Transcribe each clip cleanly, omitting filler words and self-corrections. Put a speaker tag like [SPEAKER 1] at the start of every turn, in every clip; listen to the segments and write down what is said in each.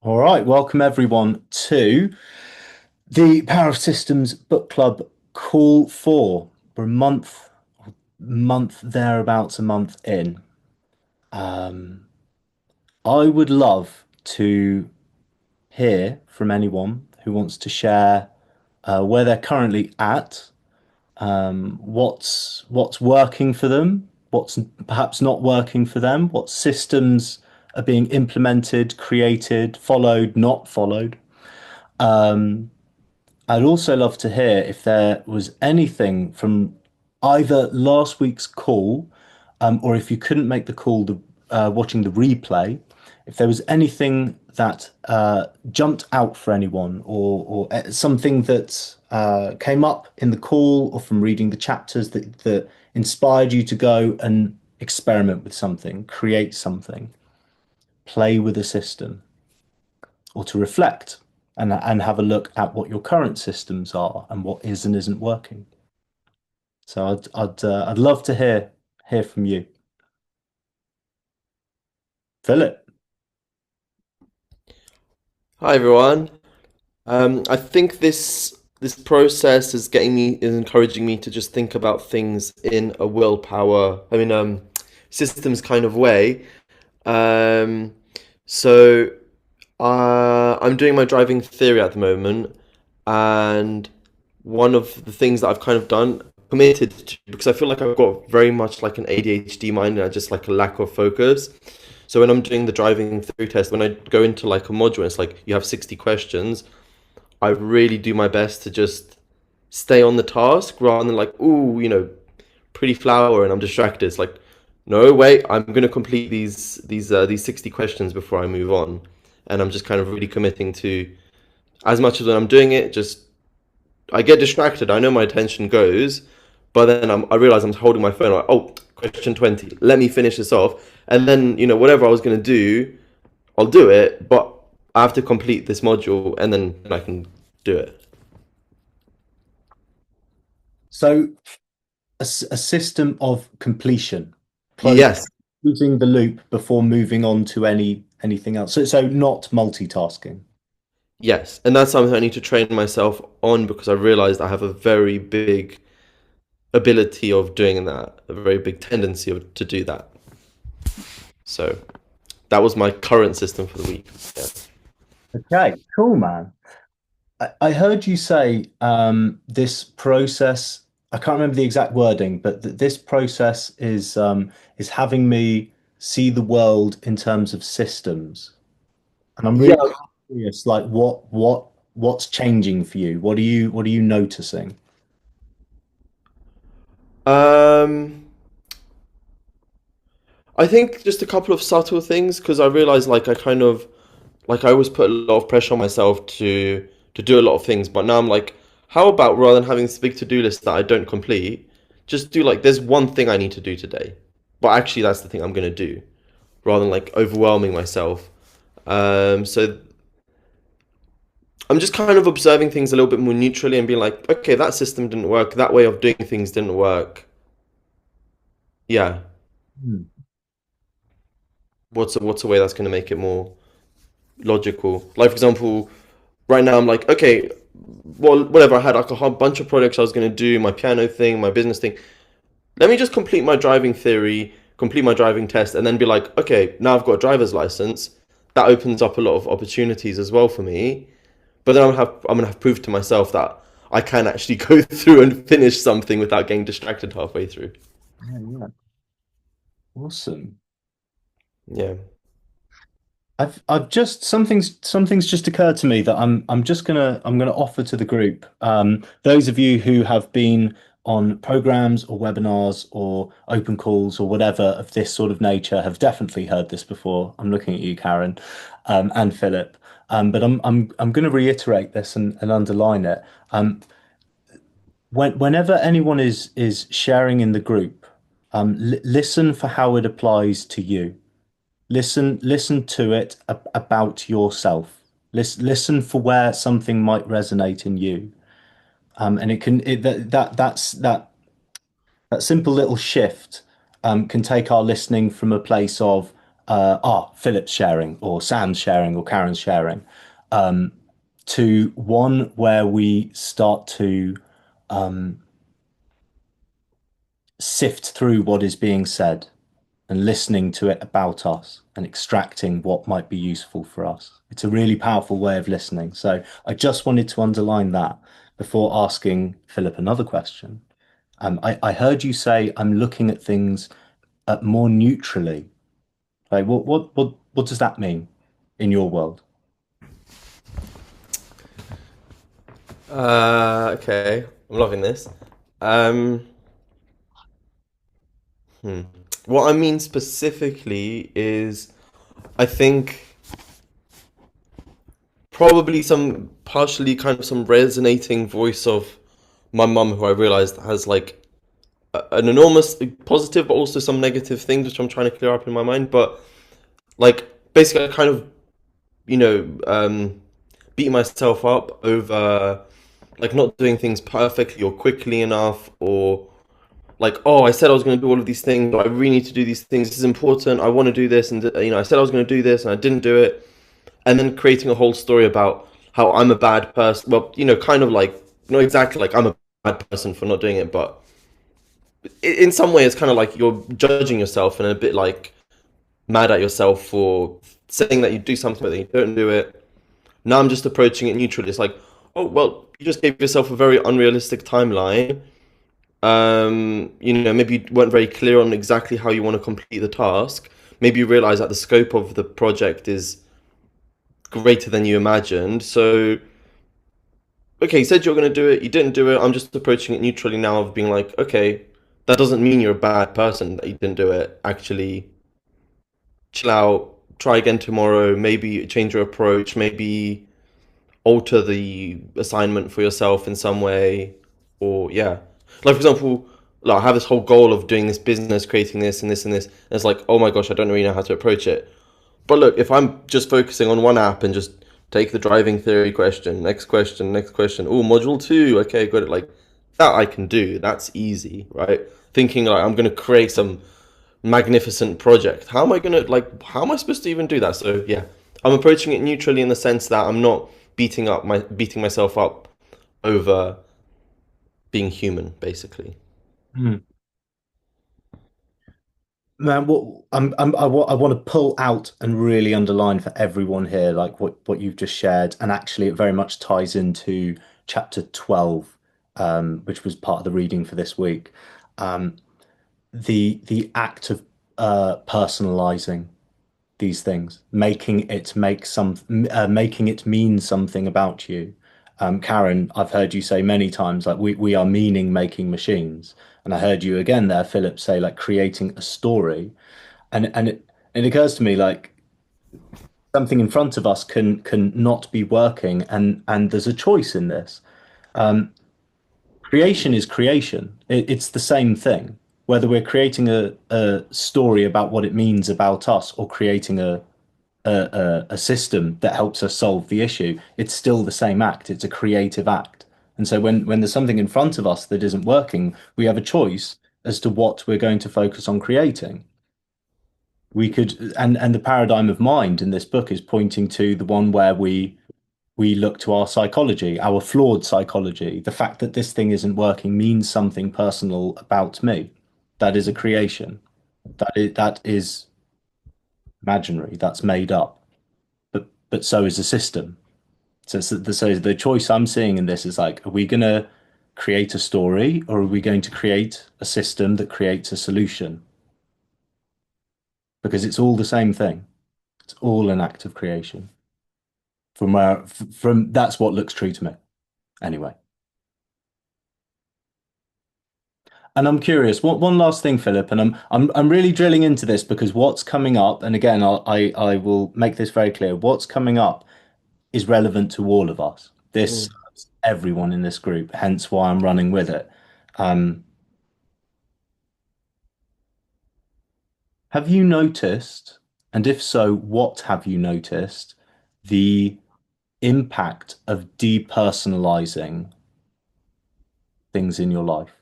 [SPEAKER 1] All right, welcome everyone to the Power of Systems Book Club Call 4. We're a month thereabouts, a month in. I would love to hear from anyone who wants to share where they're currently at, what's working for them, what's perhaps not working for them, what systems are being implemented, created, followed, not followed. I'd also love to hear if there was anything from either last week's call, or if you couldn't make the call, watching the replay, if there was anything that jumped out for anyone, or something that came up in the call or from reading the chapters that inspired you to go and experiment with something, create something, play with a system, or to reflect and have a look at what your current systems are and what is and isn't working. So I'd love to hear from you, Philip.
[SPEAKER 2] Hi everyone. I think this process is encouraging me to just think about things in a systems kind of way. Um, so I'm doing my driving theory at the moment, and one of the things that I've kind of done committed to because I feel like I've got very much like an ADHD mind and I just like a lack of focus. So when I'm doing the driving theory test, when I go into like a module, it's like you have 60 questions. I really do my best to just stay on the task rather than like, ooh, pretty flower and I'm distracted. It's like, no, wait, I'm gonna complete these 60 questions before I move on. And I'm just kind of really committing to as much as when I'm doing it, just I get distracted. I know my attention goes, but then I realize I'm holding my phone like, oh, question 20. Let me finish this off. And then, whatever I was gonna do, I'll do it, but I have to complete this module and then I can do it.
[SPEAKER 1] So a system of completion,
[SPEAKER 2] Yes,
[SPEAKER 1] closing the loop before moving on to anything else. So not multitasking.
[SPEAKER 2] yes. And that's something I need to train myself on because I realized I have a very big ability of doing that, a very big tendency to do that. So that was my current system for the week. Yeah.
[SPEAKER 1] Okay, cool, man. I heard you say this process. I can't remember the exact wording, but this process is having me see the world in terms of systems. And I'm really
[SPEAKER 2] Yeah.
[SPEAKER 1] curious, like what's changing for you? What are you noticing?
[SPEAKER 2] Um, I think just a couple of subtle things because I realized like I always put a lot of pressure on myself to do a lot of things, but now I'm like, how about rather than having this big to-do list that I don't complete, just do like there's one thing I need to do today, but actually that's the thing I'm gonna do, rather than like overwhelming myself. So I'm just kind of observing things a little bit more neutrally and being like, okay, that system didn't work, that way of doing things didn't work. Yeah,
[SPEAKER 1] Hmm.
[SPEAKER 2] what's a way that's gonna make it more logical? Like for example, right now I'm like, okay, well, whatever. I had like a whole bunch of projects I was going to do, my piano thing, my business thing. Let me just complete my driving theory, complete my driving test, and then be like, okay, now I've got a driver's license. That opens up a lot of opportunities as well for me. But then I'm gonna have proof to myself that I can actually go through and finish something without getting distracted halfway through.
[SPEAKER 1] Yeah, yeah. Awesome.
[SPEAKER 2] Yeah.
[SPEAKER 1] I've just something's just occurred to me that I'm gonna offer to the group. Those of you who have been on programs or webinars or open calls or whatever of this sort of nature have definitely heard this before. I'm looking at you, Karen, and Philip. But I'm going to reiterate this and underline it. Whenever anyone is sharing in the group, listen for how it applies to you. Listen to it about yourself. Listen for where something might resonate in you. And it can it that that that's that simple little shift can take our listening from a place of Philip's sharing or Sam's sharing or Karen's sharing, to one where we start to sift through what is being said and listening to it about us and extracting what might be useful for us. It's a really powerful way of listening. So I just wanted to underline that before asking Philip another question. I heard you say I'm looking at things more neutrally. Like what does that mean in your world?
[SPEAKER 2] Okay, I'm loving this. Um, hmm. What I mean specifically is, I think probably some partially kind of some resonating voice of my mum, who I realized has like an enormous positive, but also some negative things, which I'm trying to clear up in my mind. But like basically, I kind of beat myself up over like not doing things perfectly or quickly enough, or like, oh, I said I was going to do all of these things, but I really need to do these things. This is important. I want to do this, and I said I was going to do this, and I didn't do it. And then creating a whole story about how I'm a bad person. Well, kind of like not exactly like I'm a bad person for not doing it, but in some way, it's kind of like you're judging yourself and a bit like mad at yourself for saying that you do something but then you don't do it. Now I'm just approaching it neutrally. It's like, oh well, you just gave yourself a very unrealistic timeline. Maybe you weren't very clear on exactly how you want to complete the task. Maybe you realize that the scope of the project is greater than you imagined. So, okay, you said you were going to do it, you didn't do it. I'm just approaching it neutrally now of being like, okay, that doesn't mean you're a bad person that you didn't do it. Actually, chill out, try again tomorrow, maybe change your approach, maybe alter the assignment for yourself in some way, or yeah, like for example, like I have this whole goal of doing this business, creating this and this and this, and it's like, oh my gosh, I don't really know how to approach it. But look, if I'm just focusing on one app and just take the driving theory question, next question, next question, oh, module two, okay, got it, like that I can do, that's easy, right? Thinking like I'm going to create some magnificent project. How am I gonna like? How am I supposed to even do that? So yeah, I'm approaching it neutrally in the sense that I'm not beating myself up over being human, basically.
[SPEAKER 1] Hmm. Man, I want to pull out and really underline for everyone here, like what you've just shared, and actually it very much ties into chapter 12, which was part of the reading for this week. Um, the act of personalizing these things, making it mean something about you. Karen, I've heard you say many times like we are meaning making machines, and I heard you again there, Philip, say like creating a story, and it occurs to me like something in front of us can not be working, and there's a choice in this. Creation is creation. It's the same thing. Whether we're creating a story about what it means about us or creating a system that helps us solve the issue, it's still the same act. It's a creative act. And so when there's something in front of us that isn't working, we have a choice as to what we're going to focus on creating. We could, and the paradigm of mind in this book is pointing to the one where we look to our psychology, our flawed psychology. The fact that this thing isn't working means something personal about me. That is a creation. That is imaginary. That's made up. But so is a system. So the choice I'm seeing in this is like, are we going to create a story or are we going to create a system that creates a solution? Because it's all the same thing. It's all an act of creation. From that's what looks true to me. Anyway. And I'm curious, what one last thing, Philip, and I'm really drilling into this because what's coming up, and again, I will make this very clear. What's coming up is relevant to all of us. This
[SPEAKER 2] Mm.
[SPEAKER 1] everyone in this group, hence why I'm running with it. Um, have you noticed, and if so, what have you noticed, the impact of depersonalizing things in your life?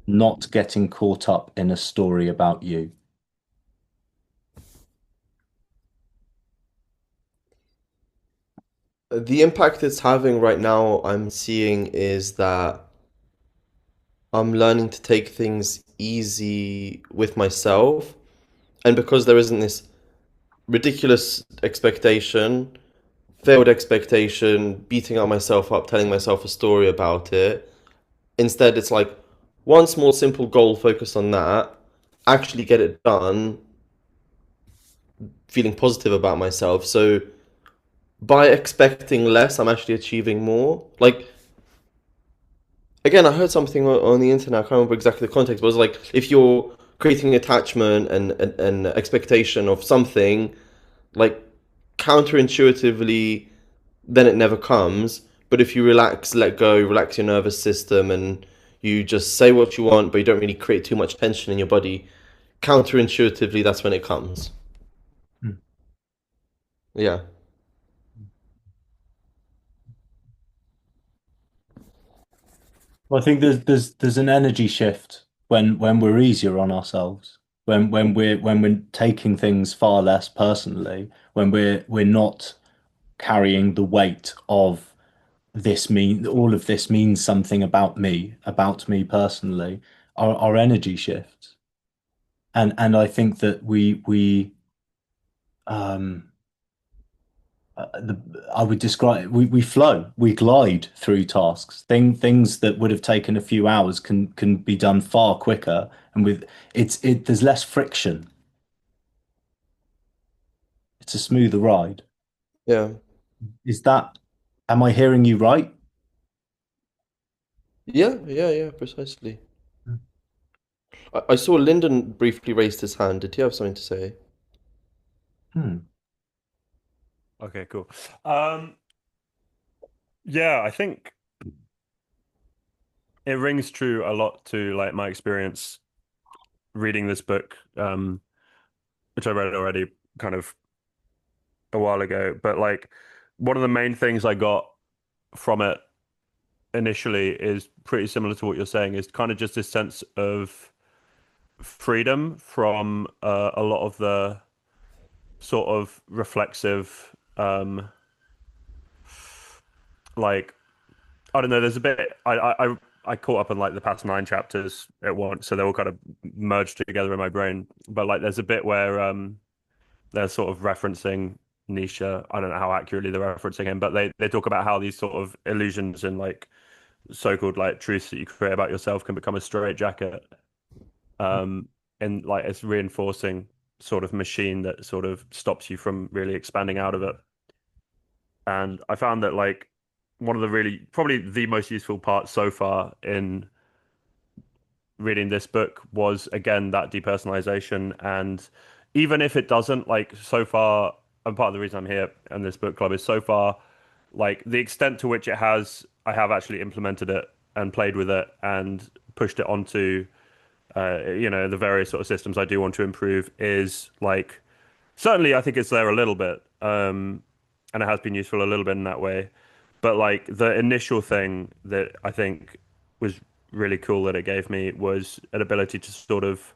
[SPEAKER 1] Not getting caught up in a story about you.
[SPEAKER 2] The impact it's having right now, I'm seeing is that I'm learning to take things easy with myself. And because there isn't this ridiculous expectation, failed expectation, beating up myself up, telling myself a story about it, instead it's like one small simple goal, focus on that, actually get it done, feeling positive about myself. So by expecting less, I'm actually achieving more. Like again, I heard something on the internet. I can't remember exactly the context, but it was like if you're creating attachment and expectation of something, like counterintuitively, then it never comes. But if you relax, let go, relax your nervous system, and you just say what you want, but you don't really create too much tension in your body, counterintuitively, that's when it comes.
[SPEAKER 1] Hmm.
[SPEAKER 2] Yeah,
[SPEAKER 1] Well, I think there's an energy shift when we're easier on ourselves, when we're taking things far less personally, when we're not carrying the weight of all of this means something about me personally. Our energy shifts, and I think that we um the I would describe we flow, we glide through tasks. Things that would have taken a few hours can be done far quicker, and with there's less friction. It's a smoother ride.
[SPEAKER 2] yeah,
[SPEAKER 1] Is that, am I hearing you right?
[SPEAKER 2] yeah, precisely. I saw Lyndon briefly raised his hand. Did he have something to say?
[SPEAKER 1] Hmm.
[SPEAKER 3] Okay, cool. Um, yeah, I think it rings true a lot to like my experience reading this book, which I read already kind of a while ago. But like one of the main things I got from it initially is pretty similar to what you're saying, is kind of just this sense of freedom from a lot of the sort of reflexive, like I don't know. There's a bit I caught up on like the past nine chapters at once, so they all kind of merged together in my brain. But like, there's a bit where they're sort of referencing Nietzsche. I don't know how accurately they're referencing him, but they talk about how these sort of illusions and like so-called like truths that you create about yourself can become a straitjacket. Um, and like it's reinforcing sort of machine that sort of stops you from really expanding out of it. And I found that like one of the really probably the most useful parts so far in reading this book was again that depersonalization. And even if it doesn't, like so far, and part of the reason I'm here in this book club is so far, like the extent to which it has, I have actually implemented it and played with it and pushed it onto the various sort of systems I do want to improve is like certainly I think it's there a little bit. And it has been useful a little bit in that way. But like the initial thing that I think was really cool that it gave me was an ability to sort of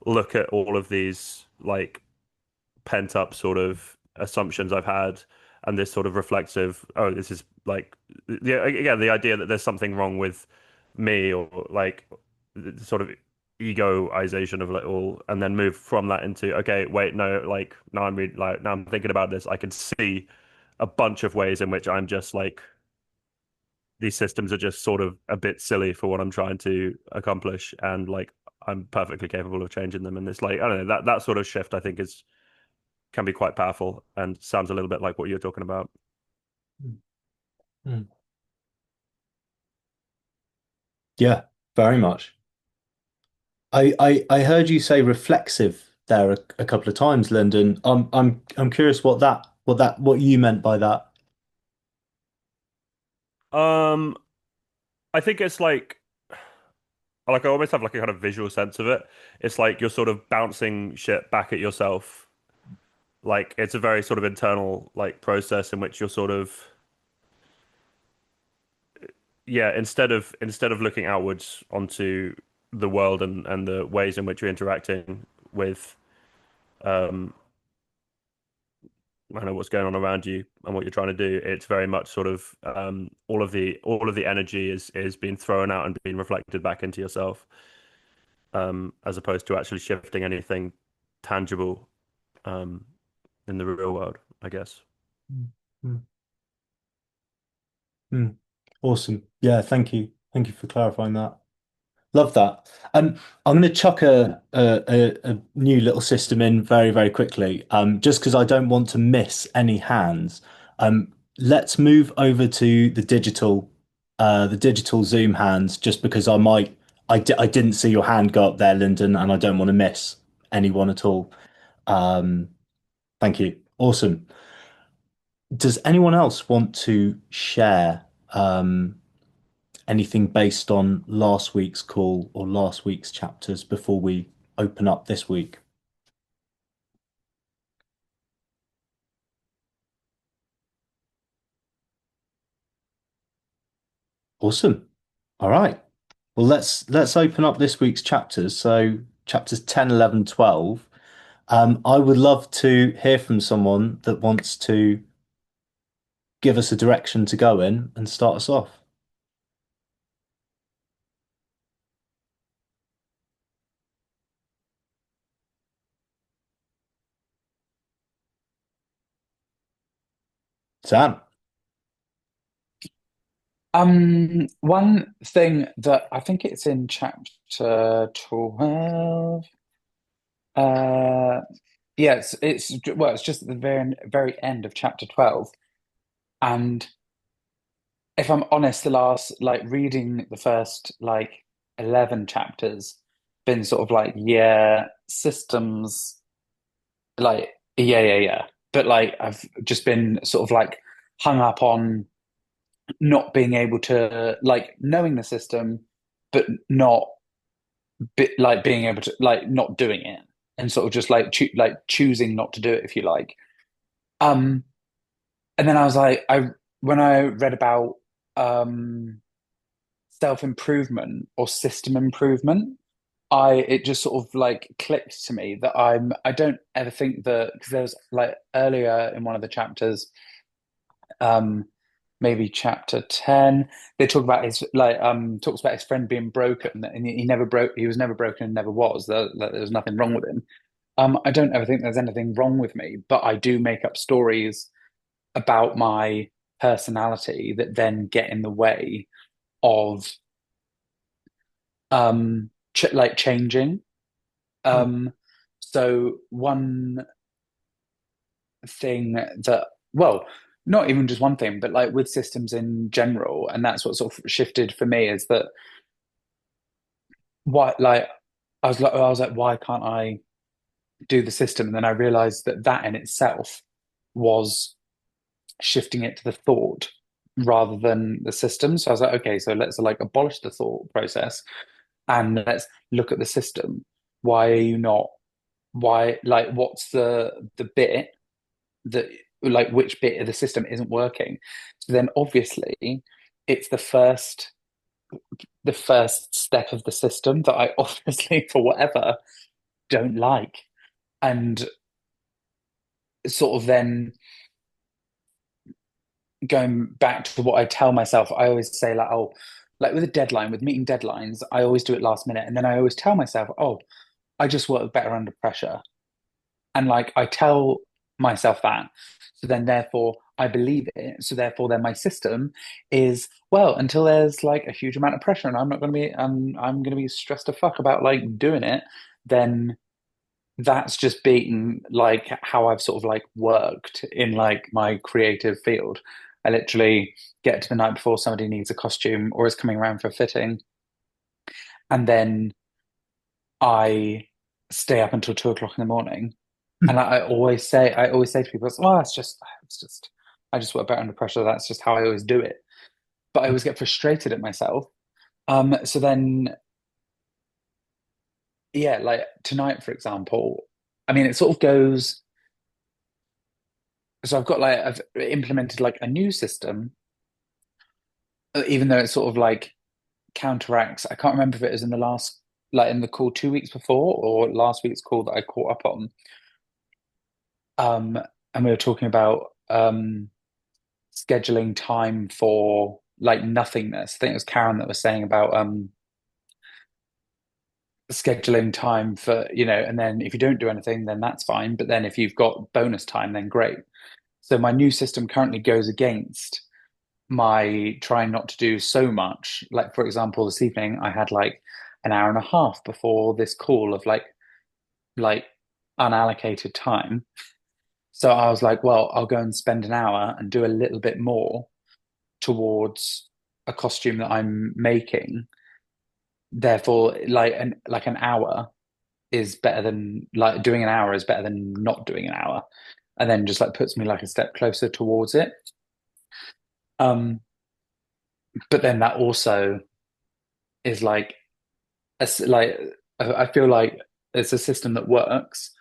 [SPEAKER 3] look at all of these like pent up sort of assumptions I've had and this sort of reflexive, oh, this is like, yeah, again, the idea that there's something wrong with me or like the sort of egoization of it all, and then move from that into, okay, wait, no, like now now I'm thinking about this, I can see a bunch of ways in which I'm just like these systems are just sort of a bit silly for what I'm trying to accomplish, and like I'm perfectly capable of changing them. And it's like I don't know that sort of shift I think is can be quite powerful and sounds a little bit like what you're talking about.
[SPEAKER 1] Hmm. Yeah, very much. I heard you say reflexive there a couple of times, Lyndon. I'm curious what you meant by that.
[SPEAKER 3] Um, I think it's like I almost have like a kind of visual sense of it. It's like you're sort of bouncing shit back at yourself. Like it's a very sort of internal like process in which you're sort of yeah, instead of looking outwards onto the world and the ways in which you're interacting with um I know what's going on around you and what you're trying to do. It's very much sort of all of the energy is being thrown out and being reflected back into yourself, as opposed to actually shifting anything tangible um, in the real world, I guess.
[SPEAKER 1] Mm, mm, mm. Awesome. Yeah, thank you. Thank you for clarifying that. Love that. I'm going to chuck a new little system in very, very quickly. Just because I don't want to miss any hands. Let's move over to the digital Zoom hands, just because I didn't see your hand go up there, Lyndon, and I don't want to miss anyone at all. Um, thank you. Awesome. Does anyone else want to share? Anything based on last week's call or last week's chapters before we open up this week? Awesome. All right. Well, let's open up this week's chapters. So chapters 10, 11, 12. I would love to hear from someone that wants to give us a direction to go in and start us off. Sam.
[SPEAKER 4] One thing that I think it's in chapter 12. Uh, yeah, it's just at the very end of chapter 12. And if I'm honest, the last like reading the first like 11 chapters been sort of like, yeah, systems, like, yeah. But like I've just been sort of like hung up on not being able to like knowing the system, but not like being able to like not doing it, and sort of just like choosing not to do it, if you like. Um, and then I was like, I when I read about um self-improvement or system improvement, I it just sort of like clicked to me that I don't ever think that, because there was like earlier in one of the chapters, um maybe chapter 10, they talk about his like talks about his friend being broken, and he never broke, he was never broken and never was, there was nothing wrong with him. I don't ever think there's anything wrong with me, but I do make up stories about my personality that then get in the way of like changing. um so one thing that, well, not even just one thing, but like with systems in general, and that's what sort of shifted for me, is that why, like, I was like, why can't I do the system? And then I realized that that in itself was shifting it to the thought rather than the system. So I was like, okay, so let's like abolish the thought process and let's look at the system. Why are you not? Why, like, what's the bit that, like, which bit of the system isn't working? So then obviously it's the first step of the system that I obviously, for whatever, don't like. And sort of then going back to what I tell myself, I always say, like, oh, like with a deadline, with meeting deadlines, I always do it last minute. And then I always tell myself, oh, I just work better under pressure. And like I tell myself that. So then therefore I believe it. So therefore then my system is, well, until there's like a huge amount of pressure and I'm gonna be stressed to fuck about like doing it, then that's just been like how I've sort of like worked in like my creative field. I literally get to the night before somebody needs a costume or is coming around for a fitting, and then I stay up until 2 o'clock in the morning. And I always say to people, "Oh, I just work better under pressure. That's just how I always do it." But I always get frustrated at myself. So then, yeah, like tonight, for example, I mean, it sort of goes. So I've implemented like a new system, even though it sort of like counteracts. I can't remember if it was in the last, like in the call 2 weeks before or last week's call that I caught up on. Um, and we were talking about scheduling time for like nothingness. I think it was Karen that was saying about scheduling time for, and then if you don't do anything, then that's fine. But then if you've got bonus time, then great. So my new system currently goes against my trying not to do so much. Like, for example, this evening I had like an hour and a half before this call of like unallocated time. So I was like, well, I'll go and spend an hour and do a little bit more towards a costume that I'm making. Therefore, like an hour is better than like doing an hour is better than not doing an hour. And then just like puts me like a step closer towards it. Um, but then that also is like like I feel like it's a system that works.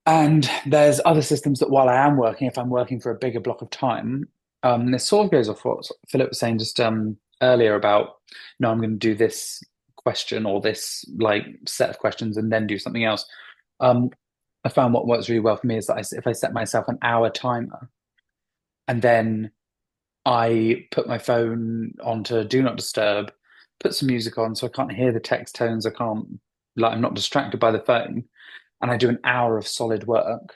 [SPEAKER 4] And there's other systems that while I am working, if I'm working for a bigger block of time, this sort of goes off what Philip was saying just earlier about, no, I'm going to do this question or this like set of questions and then do something else. Um, I found what works really well for me is that if I set myself an hour timer and then I put my phone onto do not disturb, put some music on so I can't hear the text tones, I'm not distracted by the phone, and I do an hour of solid work,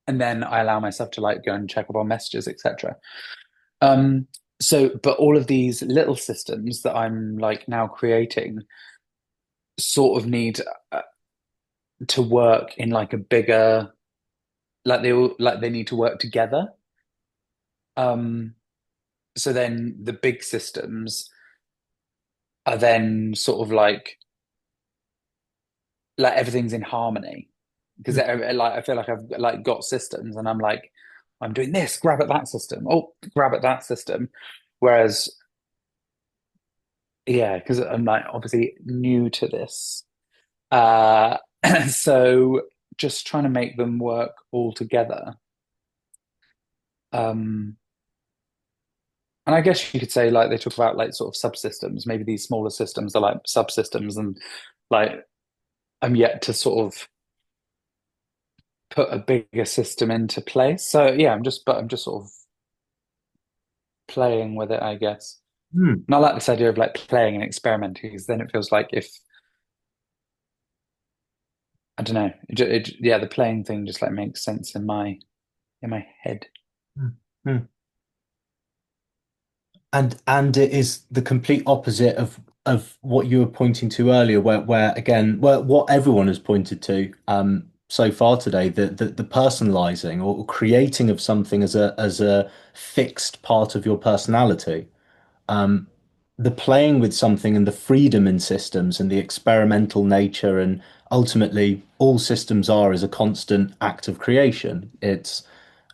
[SPEAKER 4] and then I allow myself to like go and check up on messages, etc. Um, but all of these little systems that I'm like now creating sort of need to work in like a bigger, they need to work together. Um, so then the big systems are then sort of like everything's in harmony because like I feel like I've like got systems and I'm like I'm doing this, grab at that system, oh, grab at that system. Whereas, yeah, because I'm like obviously new to this, uh, so just trying to make them work all together. Um, and I guess you could say like they talk about like sort of subsystems. Maybe these smaller systems are like subsystems, and like I'm yet to sort of put a bigger system into place. So yeah, I'm just sort of playing with it, I guess.
[SPEAKER 1] Hmm.
[SPEAKER 4] And I like this idea of like playing and experimenting because then it feels like if I don't know, yeah, the playing thing just like makes sense in my head.
[SPEAKER 1] Hmm. Hmm. And it is the complete opposite of what you were pointing to earlier, where again, where what everyone has pointed to so far today, the personalizing or creating of something as a fixed part of your personality. The playing with something and the freedom in systems and the experimental nature and ultimately all systems are is a constant act of creation. It's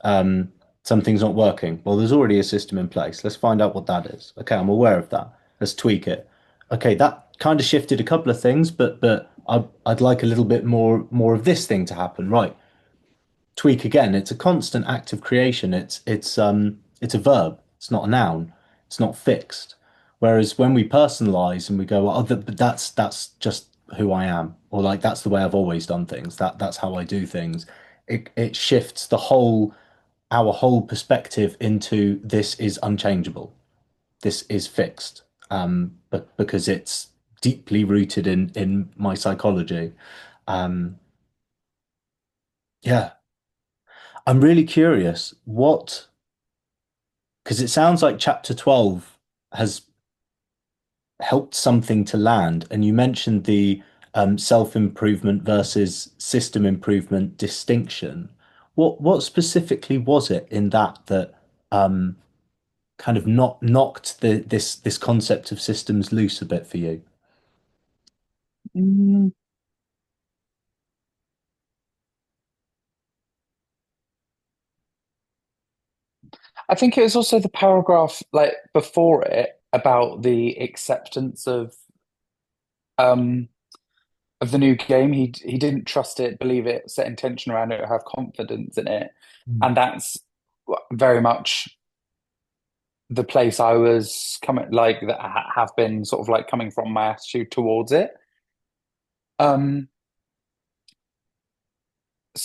[SPEAKER 1] um, something's not working. Well, there's already a system in place. Let's find out what that is. Okay, I'm aware of that. Let's tweak it. Okay, that kind of shifted a couple of things, but I'd like a little bit more of this thing to happen. Right, tweak again. It's a constant act of creation. It's a verb. It's not a noun. It's not fixed. Whereas when we personalize and we go, well, but that's just who I am, or like that's the way I've always done things. That's how I do things. It shifts the whole our whole perspective into this is unchangeable. This is fixed. But because it's deeply rooted in my psychology. Um, yeah, I'm really curious what, because it sounds like chapter 12 has helped something to land. And you mentioned the self-improvement versus system improvement distinction. What specifically was it in that um, kind of knocked this concept of systems loose a bit for you?
[SPEAKER 4] Mm, I think it was also the paragraph like before it about the acceptance um of the new game. He didn't trust it, believe it, set intention around it, or have confidence in it,
[SPEAKER 1] Mm.
[SPEAKER 4] and that's very much the place I was coming like that have been sort of like coming from my attitude towards it. Um,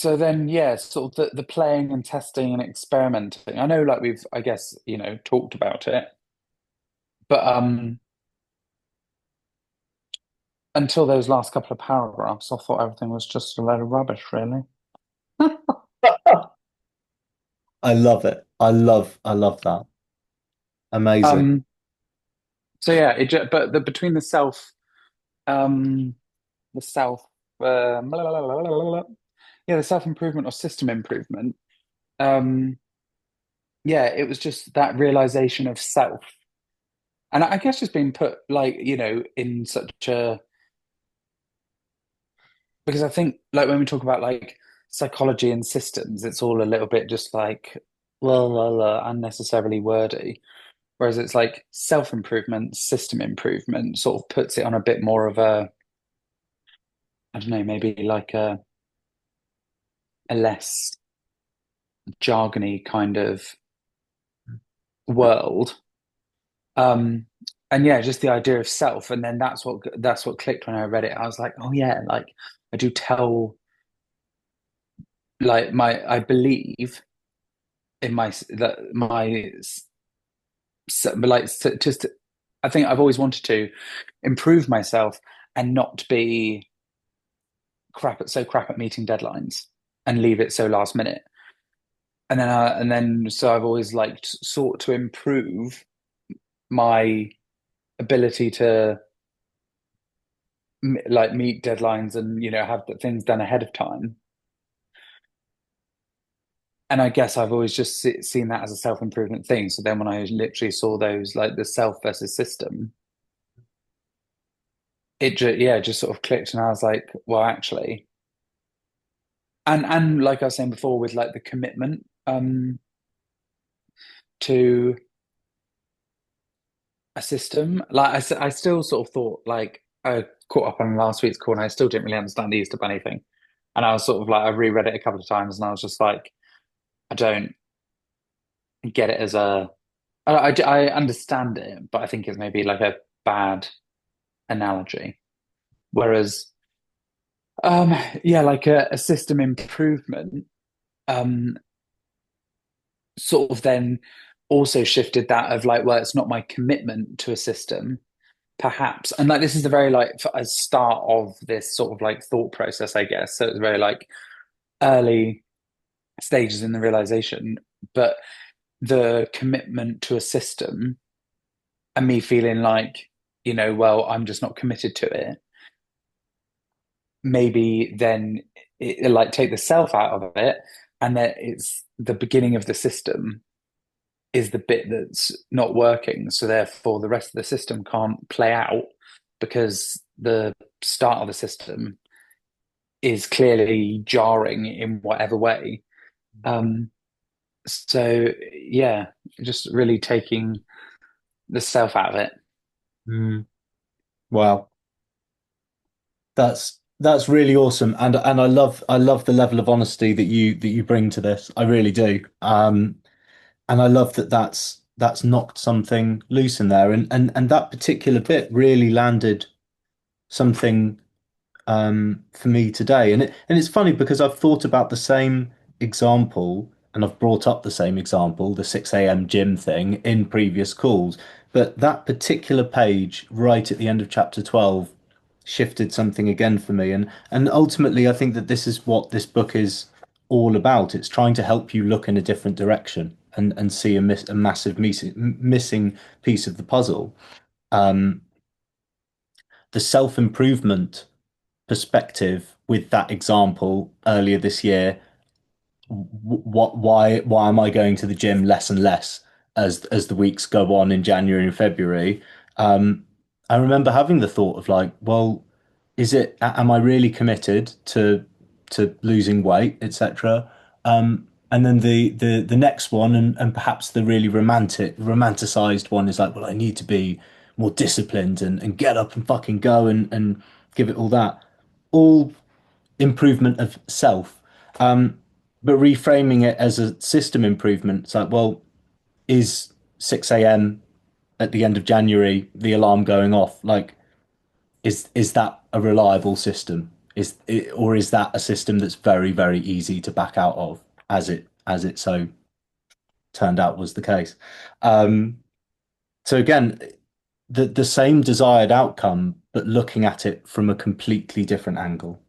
[SPEAKER 4] so then yeah, sort of the playing and testing and experimenting. I know like we've I guess, talked about it, but until those last couple of paragraphs, I thought everything was just a load of rubbish, really.
[SPEAKER 1] I love it. I love that. Amazing.
[SPEAKER 4] Um, so yeah, but between um the self blah, blah, blah, blah, blah, blah, yeah, the self-improvement or system improvement, um, yeah, it was just that realization of self. And I guess just being put like, in such a because I think like when we talk about like psychology and systems, it's all a little bit just like unnecessarily wordy. Whereas it's like self-improvement, system improvement sort of puts it on a bit more of a, I don't know, maybe like a less jargony kind of world. Um, and yeah, just the idea of self. And then that's what clicked when I read it. I was like, oh yeah, like I do tell like I believe in but like just I think I've always wanted to improve myself and not be crap at meeting deadlines and leave it so last minute. And then so I've always like sought to improve my ability to like meet deadlines and have the things done ahead of time. And I guess I've always just seen that as a self-improvement thing. So then when I literally saw those like the self versus system, it just sort of clicked, and I was like, well, actually, and like I was saying before, with like the commitment to a system, like I still sort of thought like I caught up on last week's call, and I still didn't really understand the Easter Bunny thing, and I was sort of like I reread it a couple of times, and I was just like, I don't get it as I understand it, but I think it's maybe like a bad analogy. Whereas, um, yeah, like a system improvement, um, sort of then also shifted that of like, well, it's not my commitment to a system, perhaps. And like, this is the very like a start of this sort of like thought process, I guess. So it's very like early stages in the realization, but the commitment to a system and me feeling like, well, I'm just not committed to it. Maybe then like take the self out of it, and that it's the beginning of the system is the bit that's not working. So therefore, the rest of the system can't play out because the start of the system is clearly jarring in whatever way. Um, so yeah, just really taking the self out of it.
[SPEAKER 1] Mm. Wow. That's really awesome. And I love the level of honesty that you bring to this. I really do. And I love that that's knocked something loose in there. And that particular bit really landed something for me today. And it's funny because I've thought about the same example and I've brought up the same example, the 6 a.m. gym thing in previous calls. But that particular page right at the end of chapter 12 shifted something again for me. And ultimately I think that this is what this book is all about. It's trying to help you look in a different direction and see a massive missing piece of the puzzle. Um, the self-improvement perspective with that example earlier this year. Why am I going to the gym less and less as the weeks go on in January and February? Um, I remember having the thought of like, well, am I really committed to losing weight, etc. And then the next one and perhaps the really romanticized one is like, well, I need to be more disciplined and get up and fucking go and give it all that. All improvement of self. But reframing it as a system improvement, it's like, well, is 6 a.m. at the end of January, the alarm going off? Like, is that a reliable system? Or is that a system that's very, very easy to back out of, as it so turned out was the case? Um, so again, the same desired outcome, but looking at it from a completely different angle.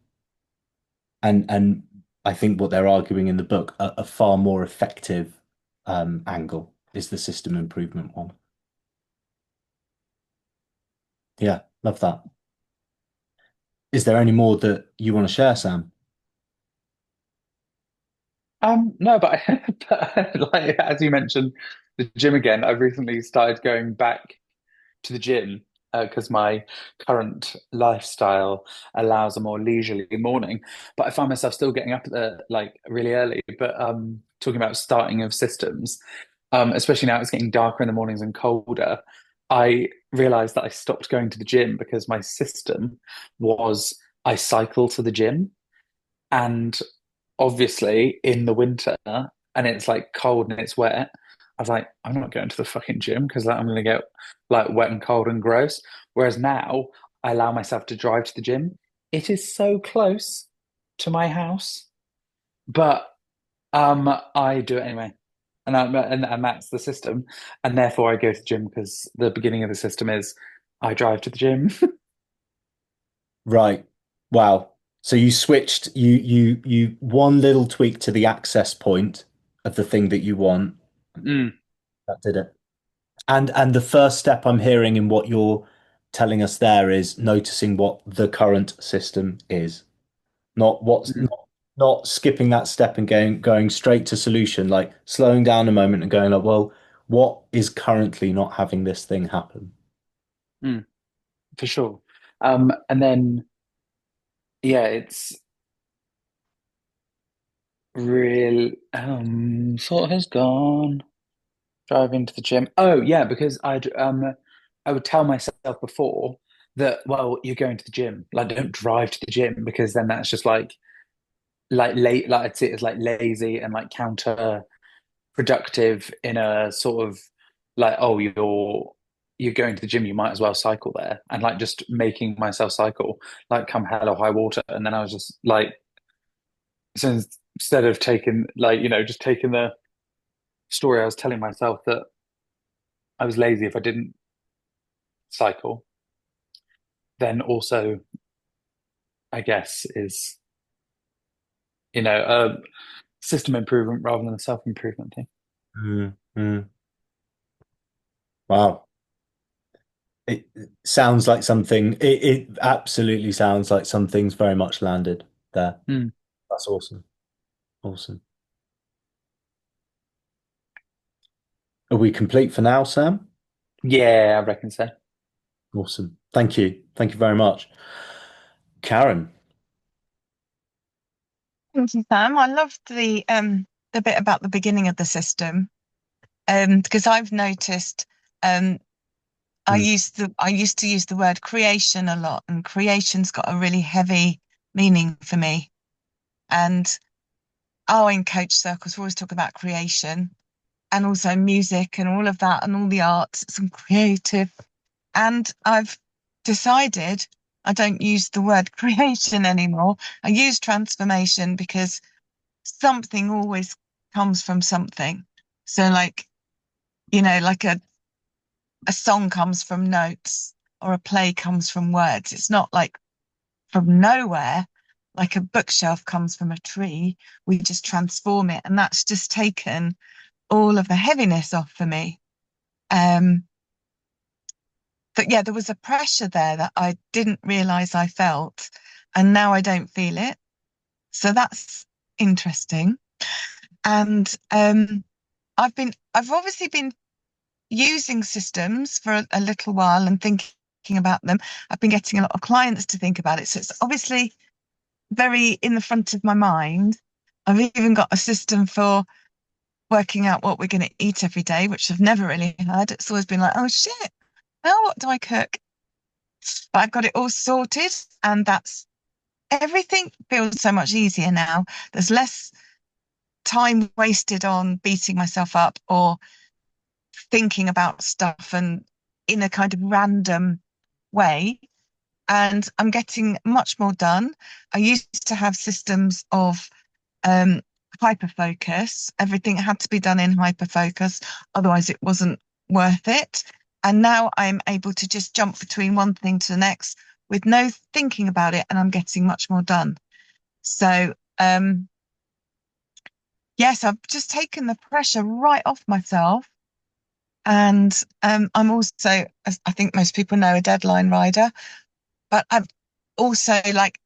[SPEAKER 1] And I think what they're arguing in the book, a far more effective angle is the system improvement one. Yeah, love that. Is there any more that you want to share, Sam?
[SPEAKER 4] No, but, but like as you mentioned, the gym again. I've recently started going back to the gym because my current lifestyle allows a more leisurely morning. But I find myself still getting up at the like really early. But talking about starting of systems, especially now it's getting darker in the mornings and colder. I realized that I stopped going to the gym because my system was I cycle to the gym. And obviously in the winter and it's like cold and it's wet, I was like, I'm not going to the fucking gym because I'm going to get like wet and cold and gross. Whereas now I allow myself to drive to the gym. It is so close to my house, but I do it anyway. And that's the system. And therefore I go to the gym because the beginning of the system is I drive to the gym.
[SPEAKER 1] Right. Wow. So you switched, you one little tweak to the access point of the thing that you want.
[SPEAKER 4] Mm,
[SPEAKER 1] That did it. And the first step I'm hearing in what you're telling us there is noticing what the current system is. Not what's
[SPEAKER 4] mm,
[SPEAKER 1] not skipping that step and going straight to solution, like slowing down a moment and going like, well, what is currently not having this thing happen?
[SPEAKER 4] mm, for sure. And then yeah, it's real thought has gone. Driving to the gym. Oh yeah, because I would tell myself before that, well, you're going to the gym. Like don't drive to the gym because then that's just like late like I'd see it as like lazy and like counterproductive in a sort of like, oh, you're going to the gym, you might as well cycle there. And like just making myself cycle, like come hell or high water. And then I was just like, so instead of taking like, just taking the story, I was telling myself that I was lazy if I didn't cycle, then also, I guess, is, a system improvement rather than a self-improvement thing.
[SPEAKER 1] Mm, mm. Wow. It sounds like something, it absolutely sounds like something's very much landed there.
[SPEAKER 4] Hmm.
[SPEAKER 1] That's awesome. Awesome. Are we complete for now, Sam?
[SPEAKER 4] Yeah, I reckon so.
[SPEAKER 1] Awesome. Thank you. Thank you very much. Karen.
[SPEAKER 5] Thank you, Sam. I loved the bit about the beginning of the system. Because I've noticed
[SPEAKER 1] Mm,
[SPEAKER 5] I used to use the word creation a lot, and creation's got a really heavy meaning for me. And in coach circles, we always talk about creation and also music and all of that and all the arts, some creative. And I've decided I don't use the word creation anymore. I use transformation because something always comes from something. So like, like a song comes from notes or a play comes from words. It's not like from nowhere, like a bookshelf comes from a tree. We just transform it. And that's just taken all of the heaviness off for me. But yeah, there was a pressure there that I didn't realize I felt, and now I don't feel it. So that's interesting. And I've obviously been using systems for a little while and thinking about them. I've been getting a lot of clients to think about it. So it's obviously very in the front of my mind. I've even got a system for working out what we're going to eat every day, which I've never really had. It's always been like, oh shit, now what do I cook? But I've got it all sorted, and that's everything feels so much easier now. There's less time wasted on beating myself up or thinking about stuff and in a kind of random way. and I'm getting much more done. I used to have systems of um, hyperfocus. Everything had to be done in hyperfocus, otherwise it wasn't worth it. And now I'm able to just jump between one thing to the next with no thinking about it, and I'm getting much more done. So, yes, I've just taken the pressure right off myself. And I'm also, as I think most people know, a deadline rider, but I'm also like,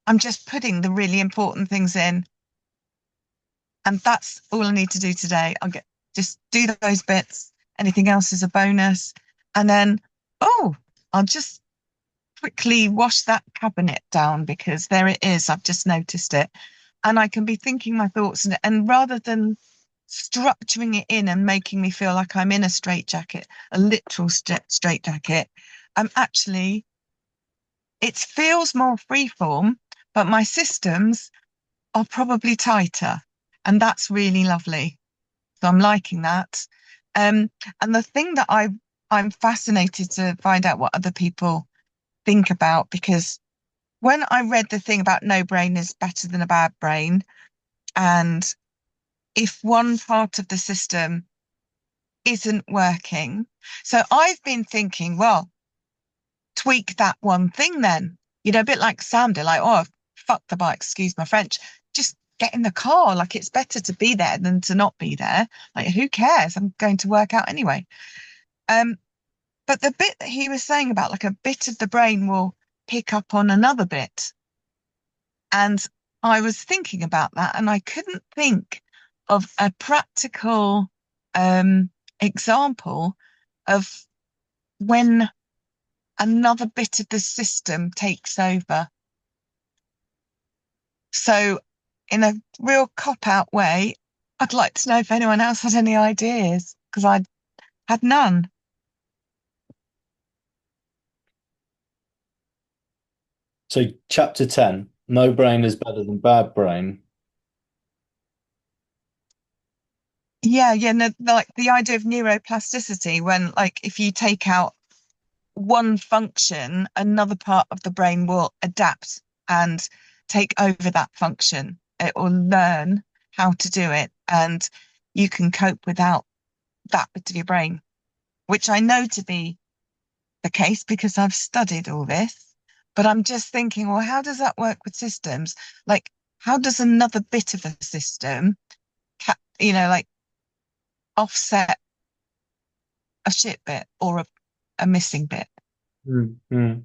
[SPEAKER 5] I'm just putting the really important things in. And that's all I need to do today. I'll just do those bits. Anything else is a bonus. And then, oh, I'll just quickly wash that cabinet down because there it is. I've just noticed it. And I can be thinking my thoughts, and rather than structuring it in and making me feel like I'm in a straitjacket, a literal straitjacket, I'm actually, it feels more freeform, but my systems are probably tighter. And that's really lovely. So I'm liking that. And the thing that I'm fascinated to find out what other people think about, because when I read the thing about no brain is better than a bad brain, and if one part of the system isn't working, so I've been thinking, well, tweak that one thing then. A bit like Sam did, like, oh, fuck the bike, excuse my French. Just get in the car. Like, it's better to be there than to not be there. Like, who cares? I'm going to work out anyway. Um, but the bit that he was saying about like a bit of the brain will pick up on another bit. And I was thinking about that, and I couldn't think of a practical example of when another bit of the system takes over. So, in a real cop-out way, I'd like to know if anyone else had any ideas, because I had none.
[SPEAKER 1] So, chapter 10, no brain is better than bad brain.
[SPEAKER 5] Yeah, no, like the idea of neuroplasticity, when like if you take out one function, another part of the brain will adapt and take over that function. It will learn how to do it, and you can cope without that bit of your brain, which I know to be the case because I've studied all this. But I'm just thinking, well, how does that work with systems? Like, how does another bit of a system, like offset a shit bit or a missing bit?
[SPEAKER 1] Mm.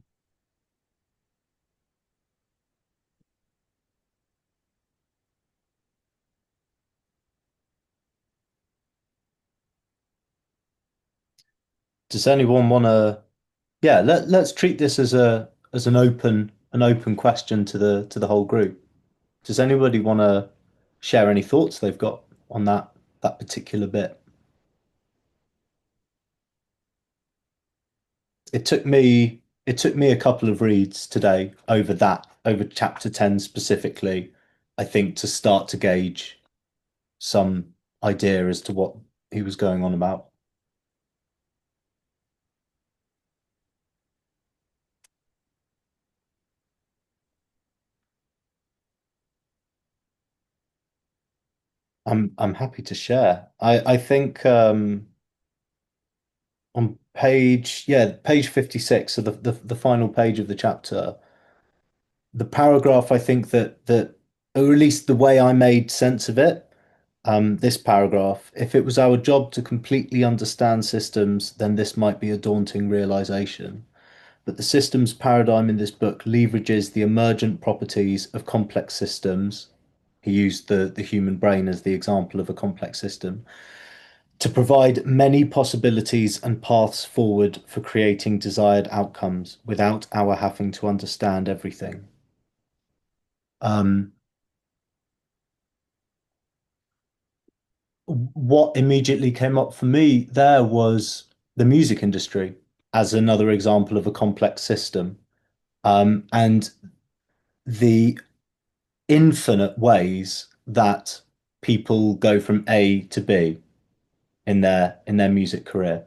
[SPEAKER 1] Does anyone want to? Yeah, let's treat this as an open question to the whole group. Does anybody want to share any thoughts they've got on that particular bit? It took me a couple of reads today over chapter 10 specifically, I think, to start to gauge some idea as to what he was going on about. I'm happy to share. I think on page 56, so the final page of the chapter, the paragraph I think that or at least the way I made sense of it, this paragraph, if it was our job to completely understand systems, then this might be a daunting realization. But the systems paradigm in this book leverages the emergent properties of complex systems. He used the human brain as the example of a complex system to provide many possibilities and paths forward for creating desired outcomes without our having to understand everything. Um, what immediately came up for me there was the music industry as another example of a complex system, and the infinite ways that people go from A to B in their music career.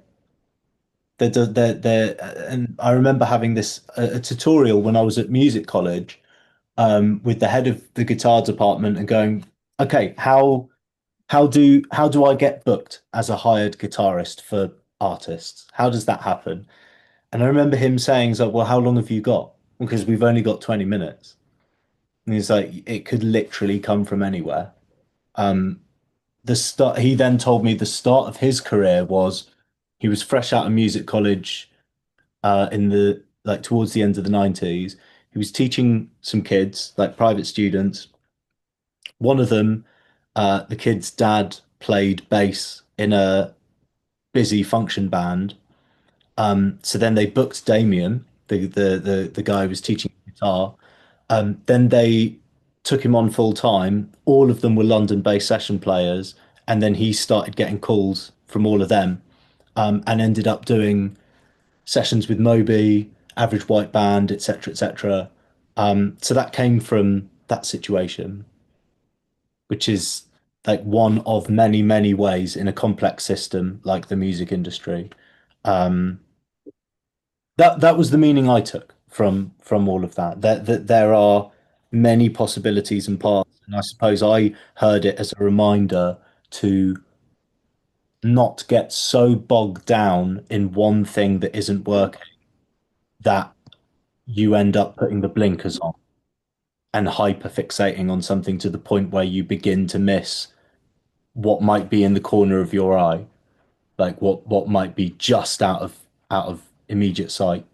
[SPEAKER 1] And I remember having this a tutorial when I was at music college with the head of the guitar department and going, okay, how do I get booked as a hired guitarist for artists? How does that happen? And I remember him saying, so, well, how long have you got? Because we've only got 20 minutes. And he's like, it could literally come from anywhere. Um, he then told me the start of his career was he was fresh out of music college in the like towards the end of the 90s. He was teaching some kids, like private students. One of them, the kid's dad played bass in a busy function band. So then they booked Damien, the guy who was teaching guitar. Then they took him on full time. All of them were London-based session players, and then he started getting calls from all of them, and ended up doing sessions with Moby, Average White Band, etc., etc. So that came from that situation, which is like one of many, many ways in a complex system like the music industry. Um, that was the meaning I took from all of that. That there are many possibilities and paths, and I suppose I heard it as a reminder to not get so bogged down in one thing that isn't working that you end up putting the blinkers on and hyper fixating on something to the point where you begin to miss what might be in the corner of your eye, like what might be just out of immediate sight.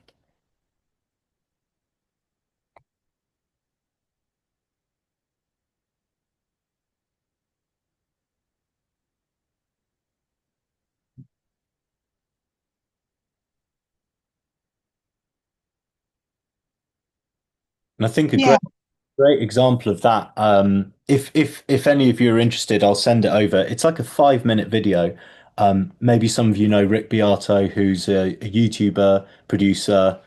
[SPEAKER 1] And I think a
[SPEAKER 5] Yeah.
[SPEAKER 1] great example of that. If any of you are interested, I'll send it over. It's like a 5 minute video. Maybe some of you know Rick Beato, who's a YouTuber, producer.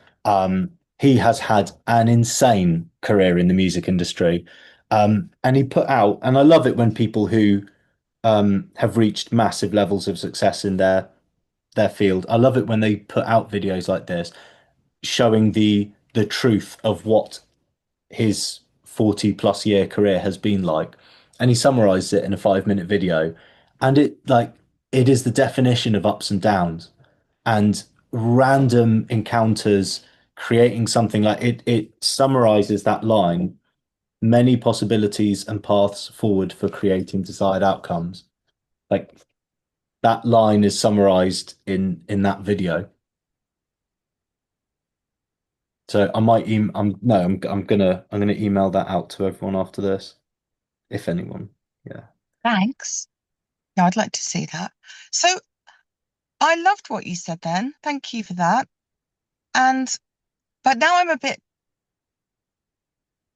[SPEAKER 1] He has had an insane career in the music industry. And he put out, and I love it when people who have reached massive levels of success in their field. I love it when they put out videos like this, showing the truth of what his 40 plus year career has been like. And he summarized it in a 5 minute video. And it is the definition of ups and downs and random encounters creating something like it summarizes that line, many possibilities and paths forward for creating desired outcomes. Like that line is summarized in that video. So I might I'm no, I'm gonna email that out to everyone after this, if anyone. Yeah.
[SPEAKER 5] Thanks. Yeah, I'd like to see that. So I loved what you said then. Thank you for that. And but now I'm a bit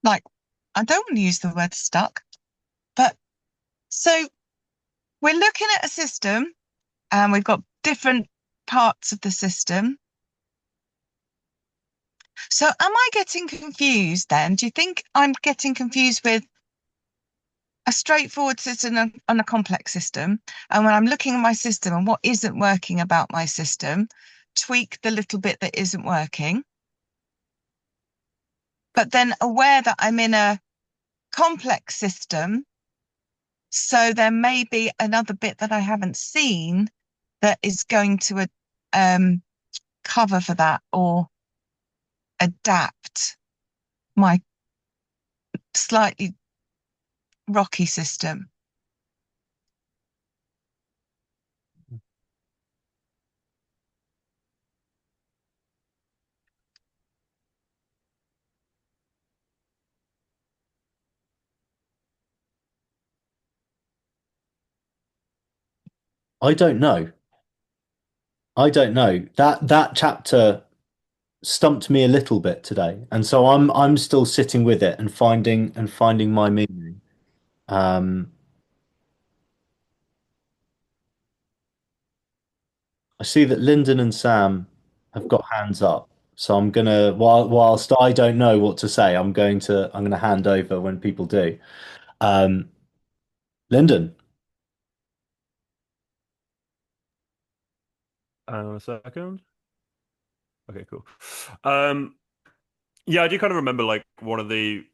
[SPEAKER 5] like I don't want to use the word stuck, but so we're looking at a system and we've got different parts of the system. So am I getting confused then? Do you think I'm getting confused with a straightforward system and a complex system? And when I'm looking at my system and what isn't working about my system, tweak the little bit that isn't working, but then aware that I'm in a complex system. So there may be another bit that I haven't seen that is going to cover for that or adapt my slightly rocky system.
[SPEAKER 1] I don't know. I don't know. That chapter stumped me a little bit today, and so I'm still sitting with it and finding my meaning. Um, I see that Lyndon and Sam have got hands up, so I'm gonna whilst I don't know what to say, I'm gonna hand over when people do. Um, Lyndon,
[SPEAKER 3] Hang on a second. Okay, cool. Um, yeah, I do kind of remember like one of the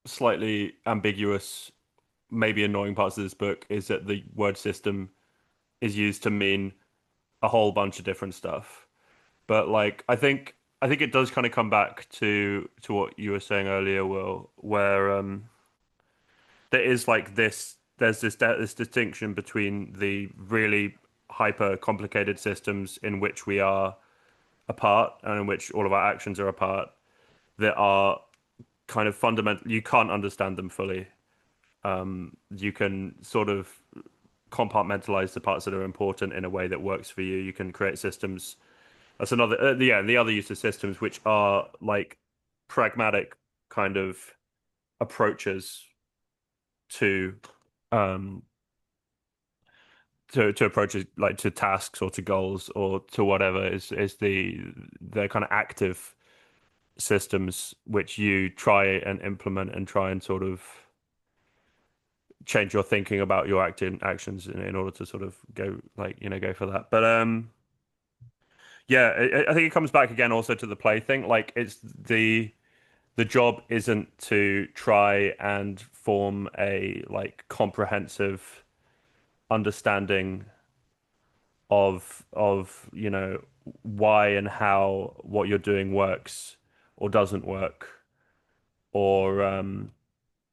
[SPEAKER 3] slightly ambiguous, maybe annoying parts of this book is that the word system is used to mean a whole bunch of different stuff. But like I think it does kind of come back to what you were saying earlier, Will, where there is like there's this distinction between the really hyper complicated systems in which we are a part and in which all of our actions are a part that are kind of fundamental. You can't understand them fully. You can sort of compartmentalize the parts that are important in a way that works for you. You can create systems. That's another, yeah, the other use of systems, which are like pragmatic kind of approaches to um to approaches like to tasks or to goals or to whatever is the kind of active systems which you try and implement and try and sort of change your thinking about your actions in order to sort of go like go for that. But yeah, I think it comes back again also to the play thing. Like it's the job isn't to try and form a like comprehensive understanding of why and how what you're doing works or doesn't work, or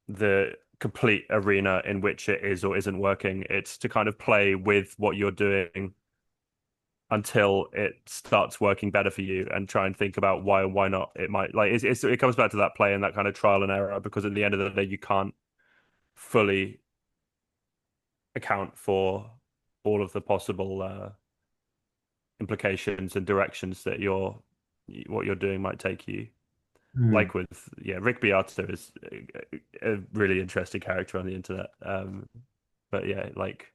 [SPEAKER 3] the complete arena in which it is or isn't working. It's to kind of play with what you're doing until it starts working better for you and try and think about why and why not it might like it comes back to that play and that kind of trial and error, because at the end of the day you can't fully account for all of the possible implications and directions that what you're doing might take you.
[SPEAKER 1] Hmm.
[SPEAKER 3] Like with Rick Beato is a really interesting character on the internet. But yeah, like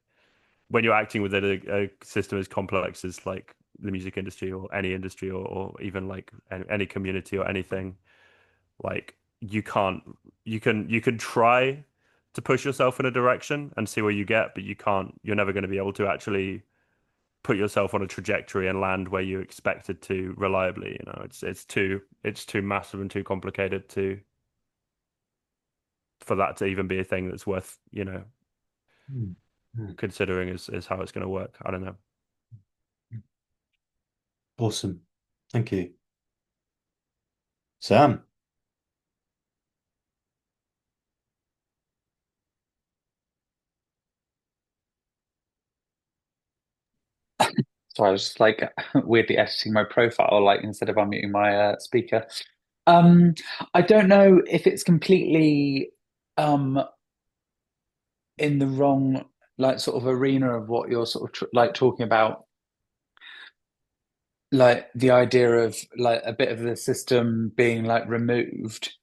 [SPEAKER 3] when you're acting within a system as complex as like the music industry or any industry or even like any community or anything, like you can try to push yourself in a direction and see where you get, but you're never going to be able to actually put yourself on a trajectory and land where you expected to reliably. It's too massive and too complicated to for that to even be a thing that's worth
[SPEAKER 1] Hmm. Hmm.
[SPEAKER 3] considering as how it's going to work. I don't know.
[SPEAKER 1] Awesome. Thank you. Sam.
[SPEAKER 4] So I was just like weirdly editing my profile, like instead of unmuting my speaker. I don't know if it's completely um in the wrong like sort of arena of what you're sort of like talking about, like the idea of like a bit of the system being like removed,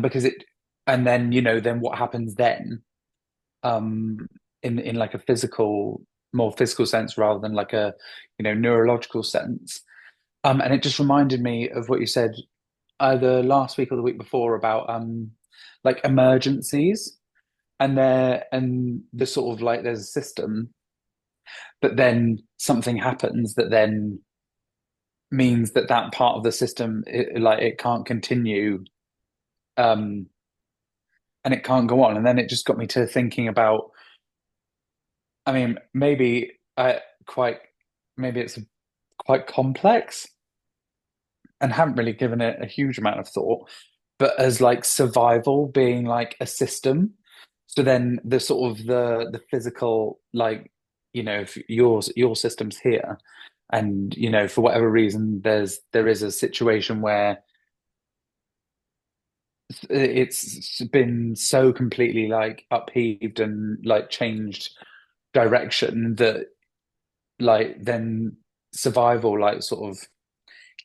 [SPEAKER 4] because it, and then then what happens then, um, in like a physical, more physical sense rather than like a neurological sense. And it just reminded me of what you said either last week or the week before about like emergencies, and the sort of like there's a system, but then something happens that then means that that part of the system like it can't continue, um and it can't go on. And then it just got me to thinking about, I mean, maybe quite maybe it's quite complex and haven't really given it a huge amount of thought, but as like survival being like a system. So then the sort of the physical, like, if your system's here, and for whatever reason there is a situation where it's been so completely like upheaved and like changed direction that like then survival like sort of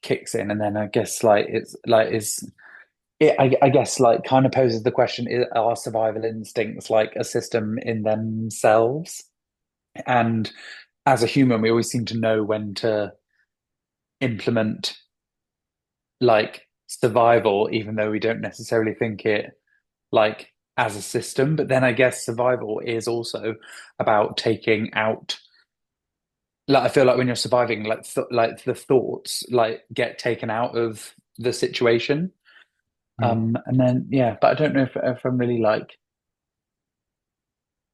[SPEAKER 4] kicks in. And then I guess like I guess like kind of poses the question, are survival instincts like a system in themselves? And as a human we always seem to know when to implement like survival, even though we don't necessarily think it like as a system. But then I guess survival is also about taking out like I feel like when you're surviving, like the thoughts like get taken out of the situation.
[SPEAKER 1] Mm.
[SPEAKER 4] And then yeah, but I don't know if I'm really like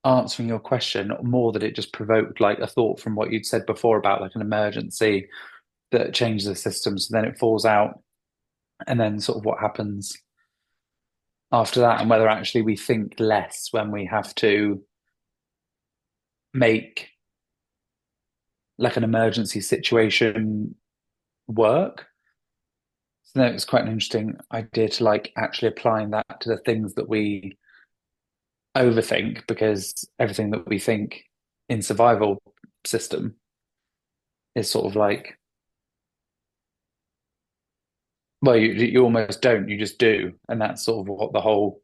[SPEAKER 4] answering your question, or more that it just provoked like a thought from what you'd said before about like an emergency that changes the system, so then it falls out, and then sort of what happens after that, and whether actually we think less when we have to make like an emergency situation work. So no, it's quite an interesting idea to like actually applying that to the things that we overthink, because everything that we think in survival system is sort of like, well, you almost don't, you just do, and that's sort of what the whole,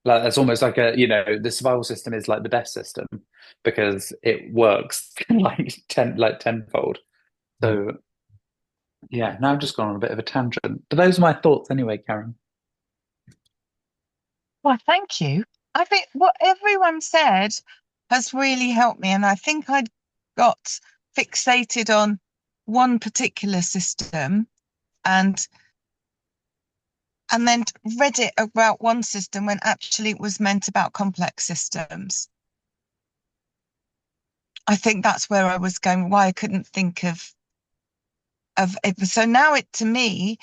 [SPEAKER 4] like that's almost like a, the survival system is like the best system because it works like tenfold.
[SPEAKER 1] Mm.
[SPEAKER 4] So yeah, now I've just gone on a bit of a tangent, but those are my thoughts anyway, Karen.
[SPEAKER 5] Well, thank you. I think what everyone said has really helped me, and I think I got fixated on one particular system and then read it about one system when actually it was meant about complex systems. I think that's where I was going, why I couldn't think of it. So now it, to me,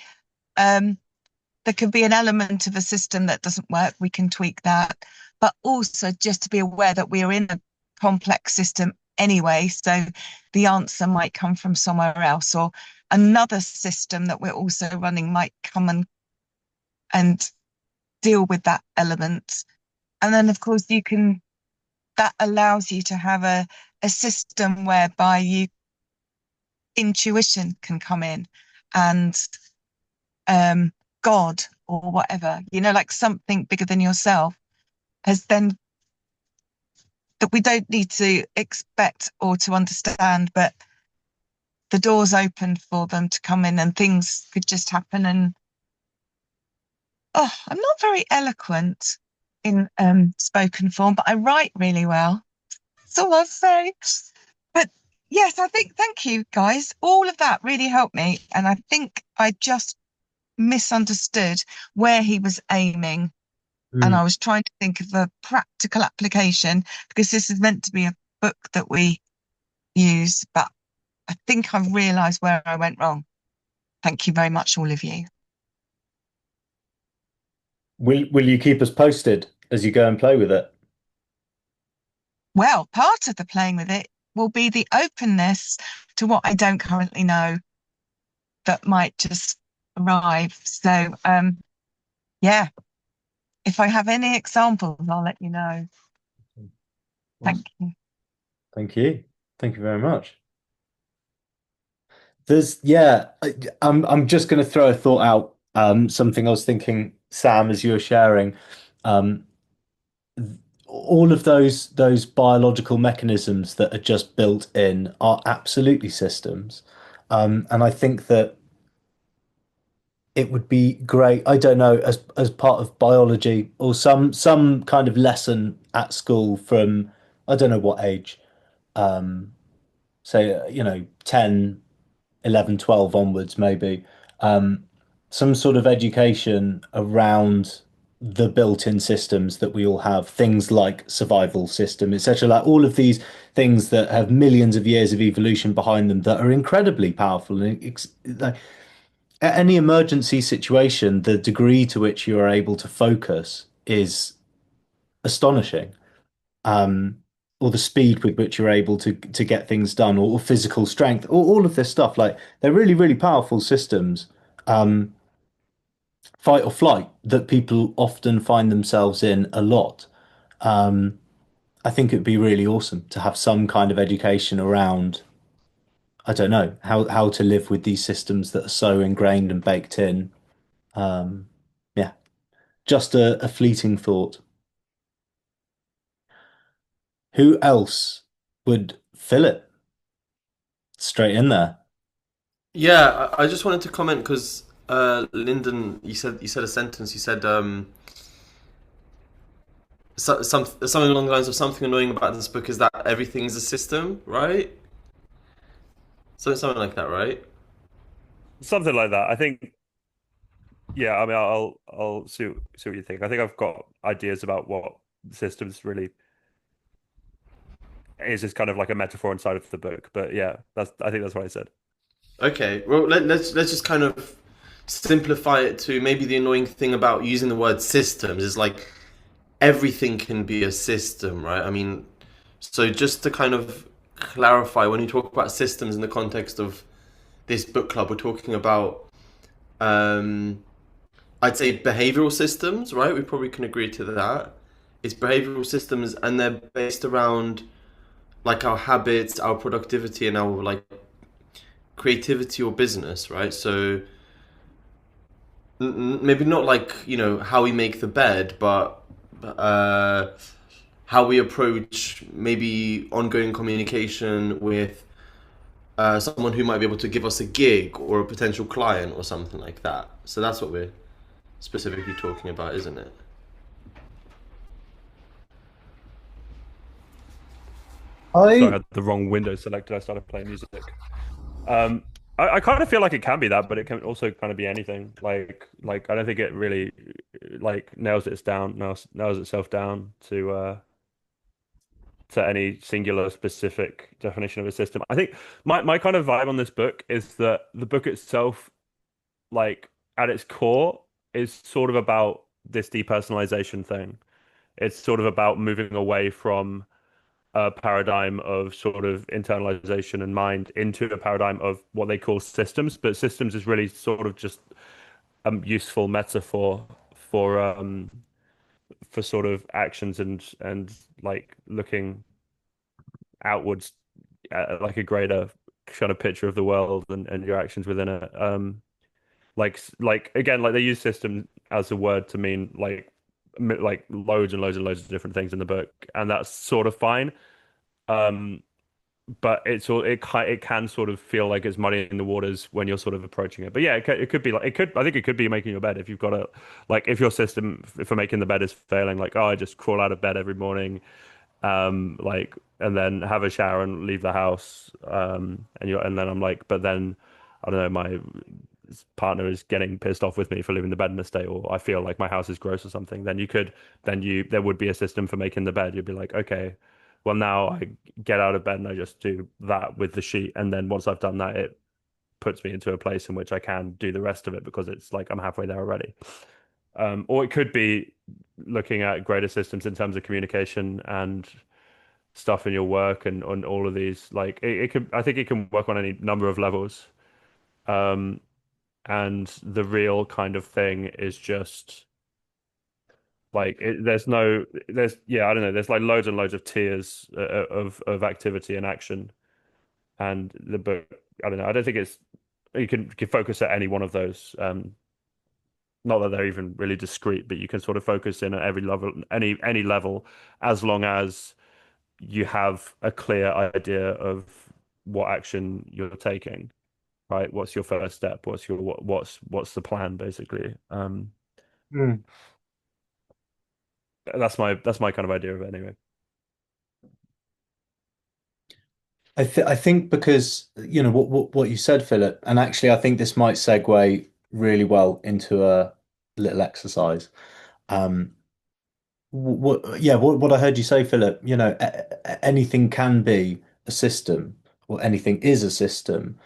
[SPEAKER 5] there could be an element of a system that doesn't work. We can tweak that, but also just to be aware that we are in a complex system anyway. So the answer might come from somewhere else, or another system that we're also running might come and deal with that element. And then, of course, that allows you to have a system whereby intuition can come in, and God or whatever, like something bigger than yourself has then, that we don't need to expect or to understand, but the door's open for them to come in and things could just happen. And I'm not very eloquent in spoken form, but I write really well. That's all I'll say. But yes, I think, thank you guys. All of that really helped me. And I think I just misunderstood where he was aiming. And I was trying to think of a practical application, because this is meant to be a book that we use, but I think I've realised where I went wrong. Thank you very much, all of you.
[SPEAKER 1] Will you keep us posted as you go and play with it?
[SPEAKER 5] Well, part of the playing with it will be the openness to what I don't currently know that might just arrive. So, yeah, if I have any examples, I'll let you know. Thank you.
[SPEAKER 1] Thank you. Thank you very much. I'm just going to throw a thought out. Something I was thinking, Sam, as you were sharing. Um, all of those biological mechanisms that are just built in are absolutely systems. And I think that it would be great, I don't know, as part of biology or some kind of lesson at school from, I don't know what age, say, 10, 11, 12 onwards, maybe, some sort of education around the built-in systems that we all have, things like survival system, etc., like all of these things that have millions of years of evolution behind them that are incredibly powerful. And like, at any emergency situation, the degree to which you are able to focus is astonishing. Or the speed with which you're able to get things done, or physical strength, or all of this stuff. Like they're really, really powerful systems. Fight or flight that people often find themselves in a lot. I think it would be really awesome to have some kind of education around, I don't know, how to live with these systems that are so ingrained and baked in. Yeah, just a fleeting thought. Who else would fill it straight in there?
[SPEAKER 2] Yeah, I just wanted to comment because Lyndon, you said a sentence. You said something along the lines of something annoying about this book is that everything is a system, right? Something like that, right?
[SPEAKER 3] Something like that. I think. Yeah, I mean, I'll see what you think. I think I've got ideas about what systems really is. Just kind of like a metaphor inside of the book. But yeah, that's I think that's what I said.
[SPEAKER 2] Okay, well let's just kind of simplify it to maybe the annoying thing about using the word systems is like everything can be a system, right? I mean, so just to kind of clarify, when you talk about systems in the context of this book club, we're talking about um, I'd say behavioral systems, right? We probably can agree to that. It's behavioral systems, and they're based around like our habits, our productivity, and our like creativity or business, right? So maybe not like how we make the bed, but uh, how we approach maybe ongoing communication with someone who might be able to give us a gig or a potential client or something like that. So that's what we're specifically talking about, isn't it?
[SPEAKER 3] Sorry, I
[SPEAKER 1] I
[SPEAKER 3] had the wrong window selected. I started playing music. Um, I kind of feel like it can be that, but it can also kind of be anything. Like I don't think it really like nails itself down to any singular specific definition of a system. I think my kind of vibe on this book is that the book itself, like at its core, is sort of about this depersonalization thing. It's sort of about moving away from a paradigm of sort of internalization and mind into a paradigm of what they call systems. But systems is really sort of just a useful metaphor for um for sort of actions and like looking outwards at like a greater kind of picture of the world and your actions within it. Like again, like they use system as a word to mean like loads and loads and loads of different things in the book, and that's sort of fine. Um, but it can sort of feel like it's muddy in the waters when you're sort of approaching it. But yeah, it could be like it could I think it could be making your bed if you've got a like if your system for making the bed is failing, like oh I just crawl out of bed every morning, like and then have a shower and leave the house, and then I'm like, but then I don't know my partner is getting pissed off with me for leaving the bed in a state, or I feel like my house is gross or something. Then there would be a system for making the bed. You'd be like, okay, well now I get out of bed and I just do that with the sheet, and then once I've done that, it puts me into a place in which I can do the rest of it because it's like I'm halfway there already. Or it could be looking at greater systems in terms of communication and stuff in your work and on all of these. Like it could, I think it can work on any number of levels. Um, and the real kind of thing is just like there's yeah, I don't know, there's like loads and loads of tiers of activity and action, and the book, I don't know, I don't think it's you can focus at any one of those. Not that they're even really discrete, but you can sort of focus in at every level, any level, as long as you have a clear idea of what action you're taking, right? What's your first step? What's the plan, basically?
[SPEAKER 1] Hmm.
[SPEAKER 3] That's my kind of idea of it anyway.
[SPEAKER 1] I think because what you said, Philip, and actually I think this might segue really well into a little exercise. Um, what I heard you say, Philip, anything can be a system, or anything is a system.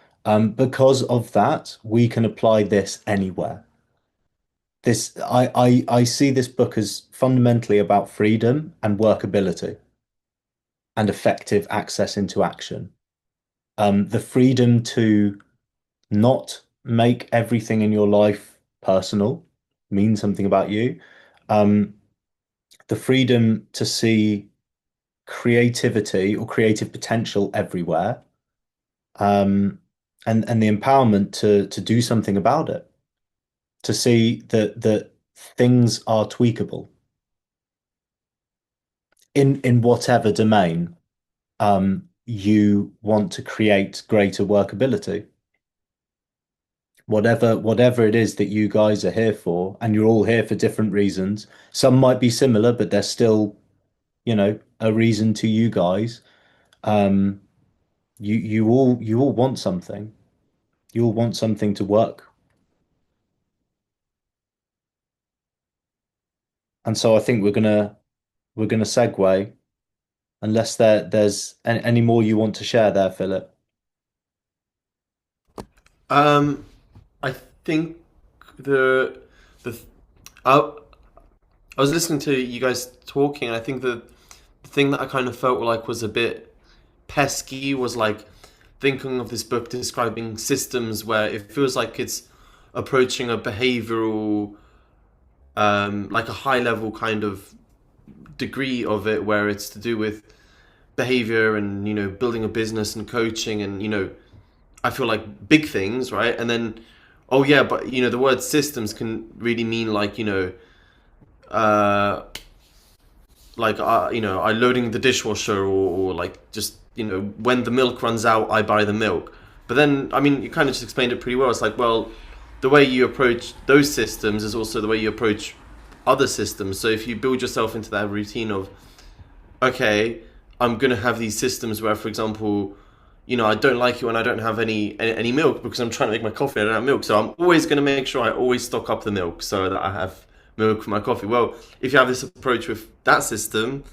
[SPEAKER 1] Because of that, we can apply this anywhere. I see this book as fundamentally about freedom and workability and effective access into action. The freedom to not make everything in your life personal, mean something about you. Um, the freedom to see creativity or creative potential everywhere, um, and the empowerment to do something about it, to see that things are tweakable in whatever domain you want to create greater workability. Whatever it is that you guys are here for, and you're all here for different reasons. Some might be similar, but there's still, a reason to you guys. Um, you all want something. You all want something to work. And so I think we're gonna segue, unless there's any more you want to share there, Philip.
[SPEAKER 2] Um, I think the I, I was listening to you guys talking, and I think the thing that I kind of felt like was a bit pesky was like thinking of this book describing systems where it feels like it's approaching a behavioral, like a high level kind of degree of it, where it's to do with behavior and building a business and coaching and I feel like big things, right? And then, oh yeah, but the word systems can really mean like uh, I loading the dishwasher, or like just when the milk runs out, I buy the milk. But then, I mean, you kind of just explained it pretty well. It's like, well, the way you approach those systems is also the way you approach other systems. So if you build yourself into that routine of, okay, I'm gonna have these systems where, for example, I don't like it when I don't have any milk because I'm trying to make my coffee. I don't have milk, so I'm always gonna make sure I always stock up the milk so that I have milk for my coffee. Well, if you have this approach with that system,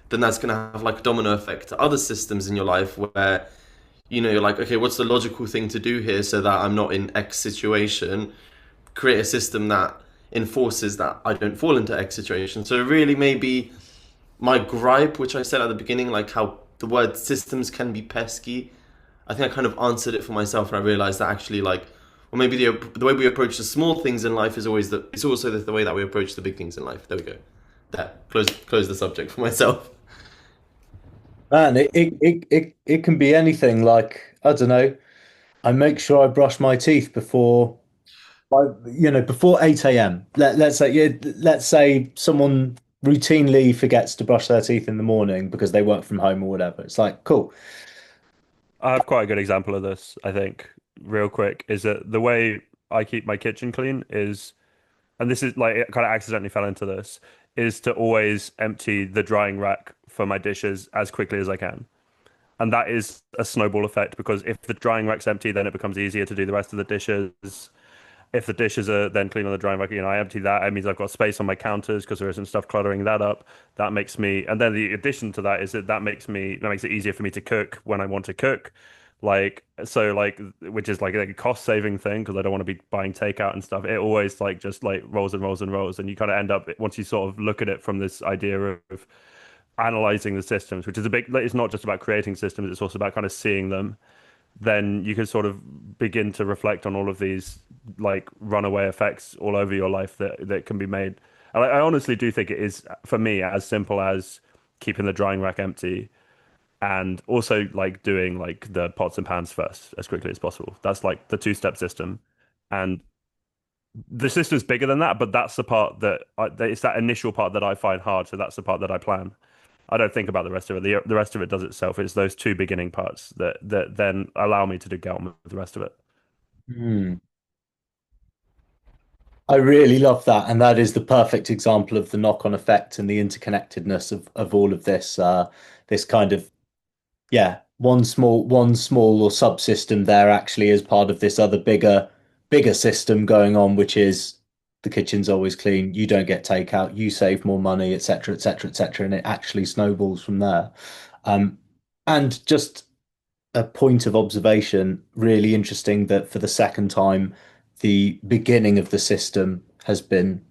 [SPEAKER 2] then that's gonna have like a domino effect to other systems in your life where you're like, okay, what's the logical thing to do here so that I'm not in X situation? Create a system that enforces that I don't fall into X situation. So really, maybe my gripe, which I said at the beginning, like how the word systems can be pesky, I think I kind of answered it for myself, and I realized that actually, like, well, maybe the way we approach the small things in life is always it's also the way that we approach the big things in life. There we go. There, close the subject for myself.
[SPEAKER 1] Man, it can be anything. Like, I don't know. I make sure I brush my teeth before 8 a.m. Let's say, yeah, let's say someone routinely forgets to brush their teeth in the morning because they work from home or whatever. It's like, cool.
[SPEAKER 3] I have quite a good example of this, I think, real quick, is that the way I keep my kitchen clean is, and this is like, it kind of accidentally fell into this, is to always empty the drying rack for my dishes as quickly as I can. And that is a snowball effect because if the drying rack's empty, then it becomes easier to do the rest of the dishes. If the dishes are then clean on the drying rack, I empty that. It means I've got space on my counters because there isn't stuff cluttering that up. That makes me, and then the addition to that is that makes it easier for me to cook when I want to cook. Like, so like, which is like a cost saving thing because I don't want to be buying takeout and stuff. It always like just like rolls and rolls and rolls. And you kind of end up, once you sort of look at it from this idea of analyzing the systems, which is a big, it's not just about creating systems, it's also about kind of seeing them, then you can sort of begin to reflect on all of these like runaway effects all over your life that can be made. And I honestly do think it is, for me, as simple as keeping the drying rack empty and also like doing like the pots and pans first as quickly as possible. That's like the two-step system. And the system's bigger than that, but that's the part it's that initial part that I find hard. So that's the part that I plan. I don't think about the rest of it. The rest of it does itself. It's those two beginning parts that then allow me to get on with the rest of it.
[SPEAKER 1] Hmm. I really love that, and that is the perfect example of the knock-on effect and the interconnectedness of all of this. This kind of, yeah, one small or subsystem there actually is part of this other bigger system going on, which is the kitchen's always clean, you don't get takeout, you save more money, etc., etc., etc., and it actually snowballs from there. Um, and just a point of observation, really interesting that for the second time, the beginning of the system has been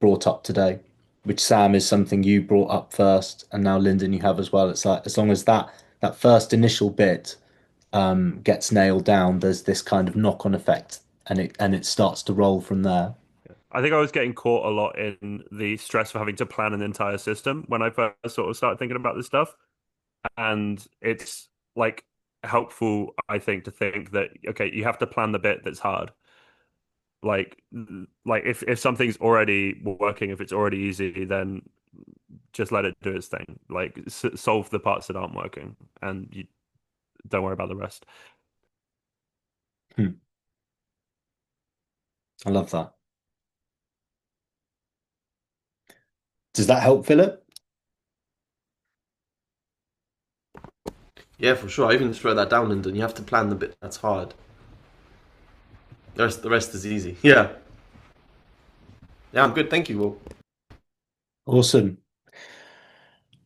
[SPEAKER 1] brought up today, which Sam is something you brought up first, and now Lyndon you have as well. It's like as long as that first initial bit gets nailed down, there's this kind of knock-on effect, and it starts to roll from there.
[SPEAKER 3] I think I was getting caught a lot in the stress of having to plan an entire system when I first sort of started thinking about this stuff. And it's like helpful, I think, to think that, okay, you have to plan the bit that's hard. Like, if something's already working, if it's already easy, then just let it do its thing. Like, solve the parts that aren't working, and you don't worry about the rest.
[SPEAKER 1] Hmm. I love that. Does that help, Philip?
[SPEAKER 2] Yeah, for sure. I even just wrote that down, Lyndon. You have to plan the bit that's hard. The rest is easy. Yeah. Yeah, I'm good. Thank you. Well,
[SPEAKER 1] Awesome.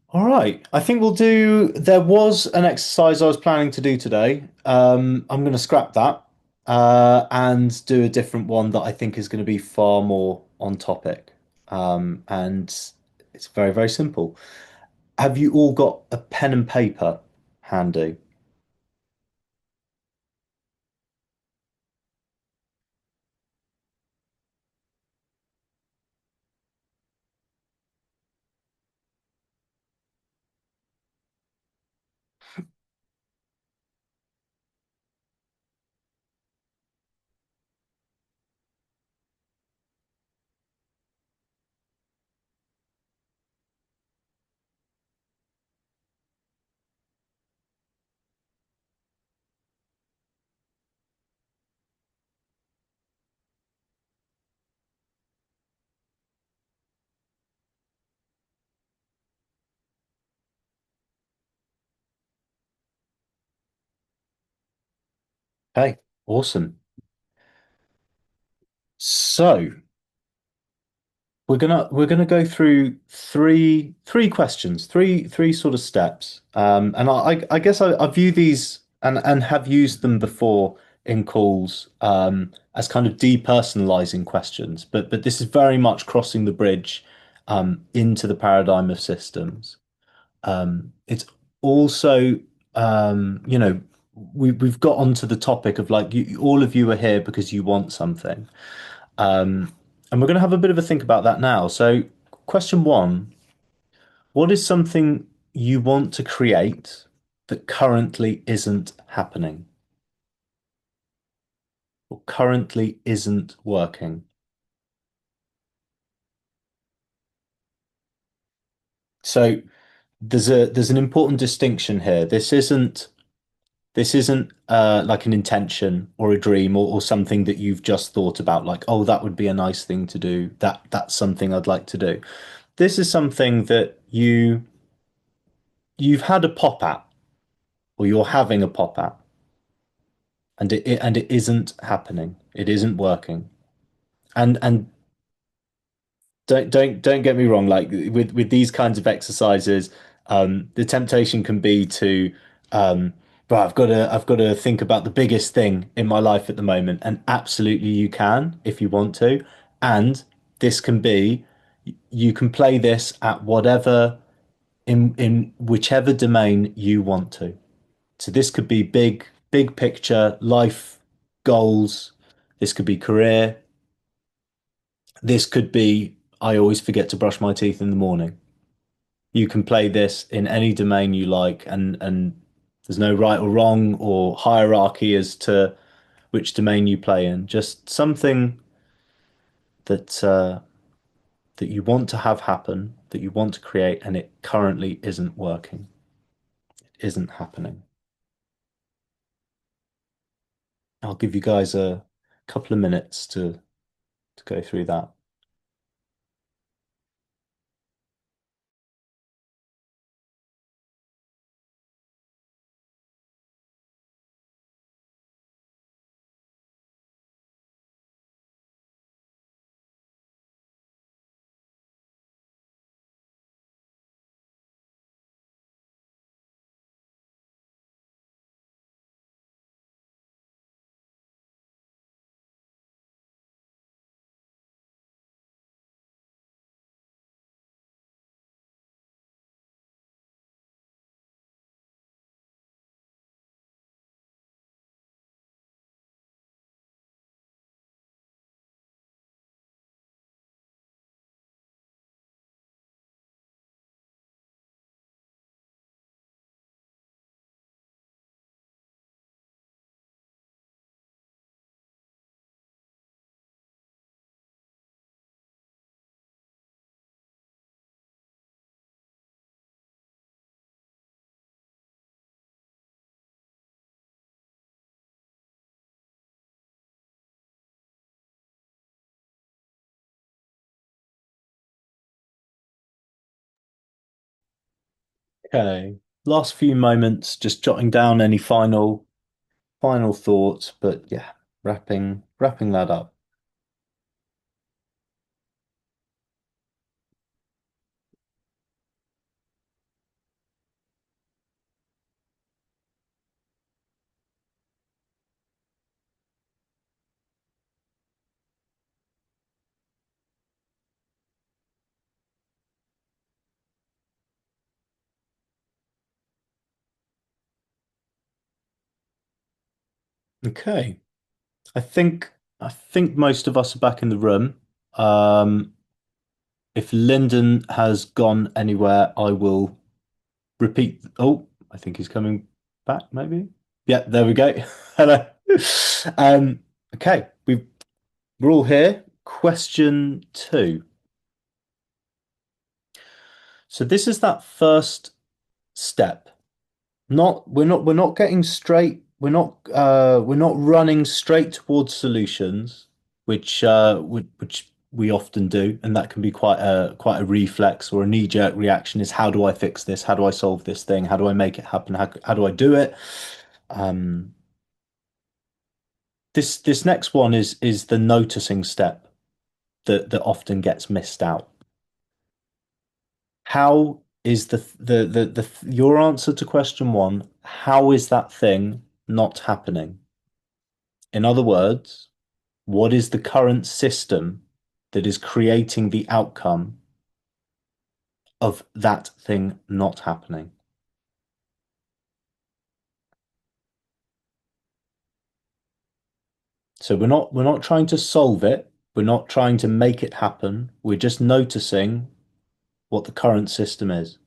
[SPEAKER 1] All right. I think we'll do. There was an exercise I was planning to do today. I'm going to scrap that and do a different one that I think is going to be far more on topic. And it's very, very simple. Have you all got a pen and paper handy? Okay, awesome. So we're gonna go through three questions, three sort of steps. And I guess I view these and have used them before in calls as kind of depersonalizing questions, but this is very much crossing the bridge into the paradigm of systems. It's also we've got onto the topic of like all of you are here because you want something. Um, and we're going to have a bit of a think about that now. So, question one, what is something you want to create that currently isn't happening or currently isn't working? So, there's an important distinction here. This isn't like an intention or a dream or something that you've just thought about, like, oh, that would be a nice thing to do. That's something I'd like to do. This is something that you've had a pop at or you're having a pop at, and it isn't happening. It isn't working. And don't get me wrong. Like with these kinds of exercises, the temptation can be to, but I've got to think about the biggest thing in my life at the moment, and absolutely you can if you want to, and this can be you can play this at whatever in whichever domain you want to. So this could be big picture, life goals. This could be career. This could be I always forget to brush my teeth in the morning. You can play this in any domain you like, and there's no right or wrong or hierarchy as to which domain you play in. Just something that that you want to have happen, that you want to create, and it currently isn't working, isn't happening. I'll give you guys a couple of minutes to go through that. Okay. last few moments, just jotting down any final thoughts, but yeah, wrapping that up. Okay. I think most of us are back in the room. Um, if Lyndon has gone anywhere, I will repeat. Oh, I think he's coming back, maybe. Yeah, there we go. Hello. Um, okay, we're all here. Question two. So this is that first step. Not we're not getting straight. We're not running straight towards solutions, which we often do, and that can be quite a reflex or a knee-jerk reaction. Is how do I fix this? How do I solve this thing? How do I make it happen? How do I do it? Um, this next one is the noticing step that often gets missed out. How is the your answer to question one, how is that thing not happening? In other words, what is the current system that is creating the outcome of that thing not happening? So we're not trying to solve it, we're not trying to make it happen, we're just noticing what the current system is.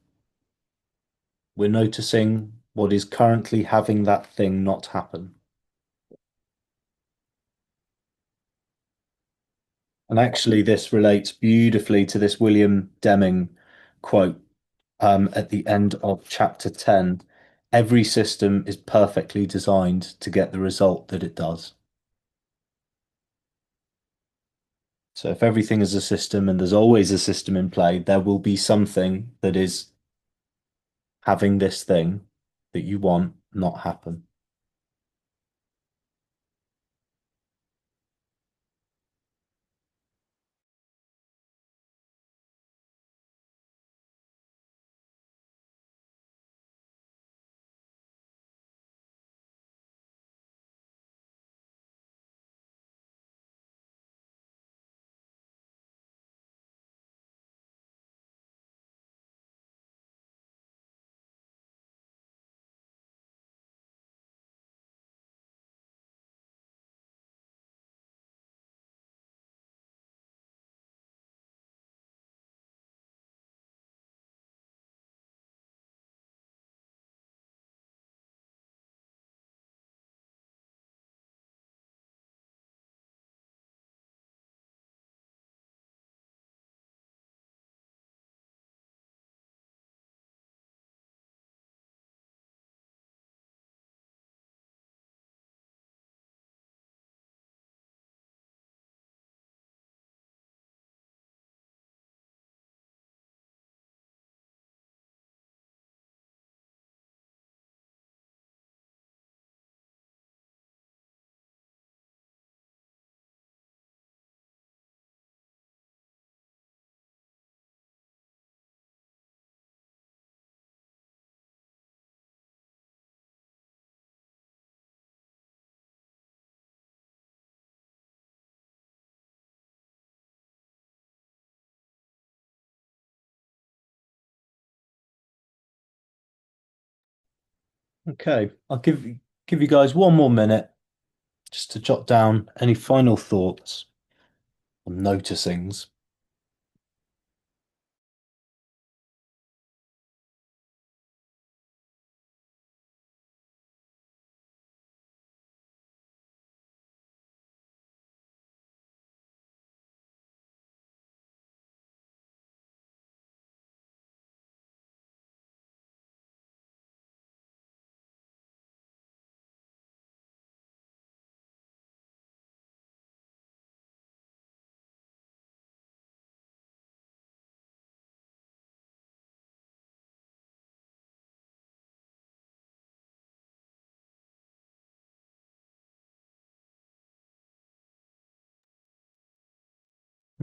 [SPEAKER 1] We're noticing what is currently having that thing not happen. And actually, this relates beautifully to this William Deming quote at the end of chapter 10. Every system is perfectly designed to get the result that it does. So if everything is a system and there's always a system in play, there will be something that is having this thing that you want not happen. Okay, I'll give you guys one more minute just to jot down any final thoughts on noticings.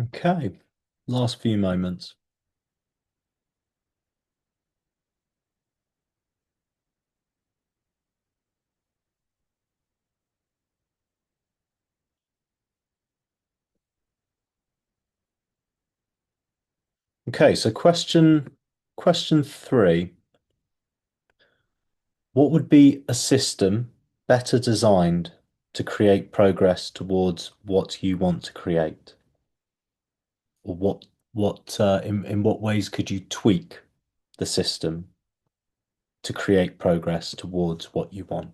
[SPEAKER 1] Okay, last few moments. Okay, so question three. What would be a system better designed to create progress towards what you want to create? Or in what ways could you tweak the system to create progress towards what you want?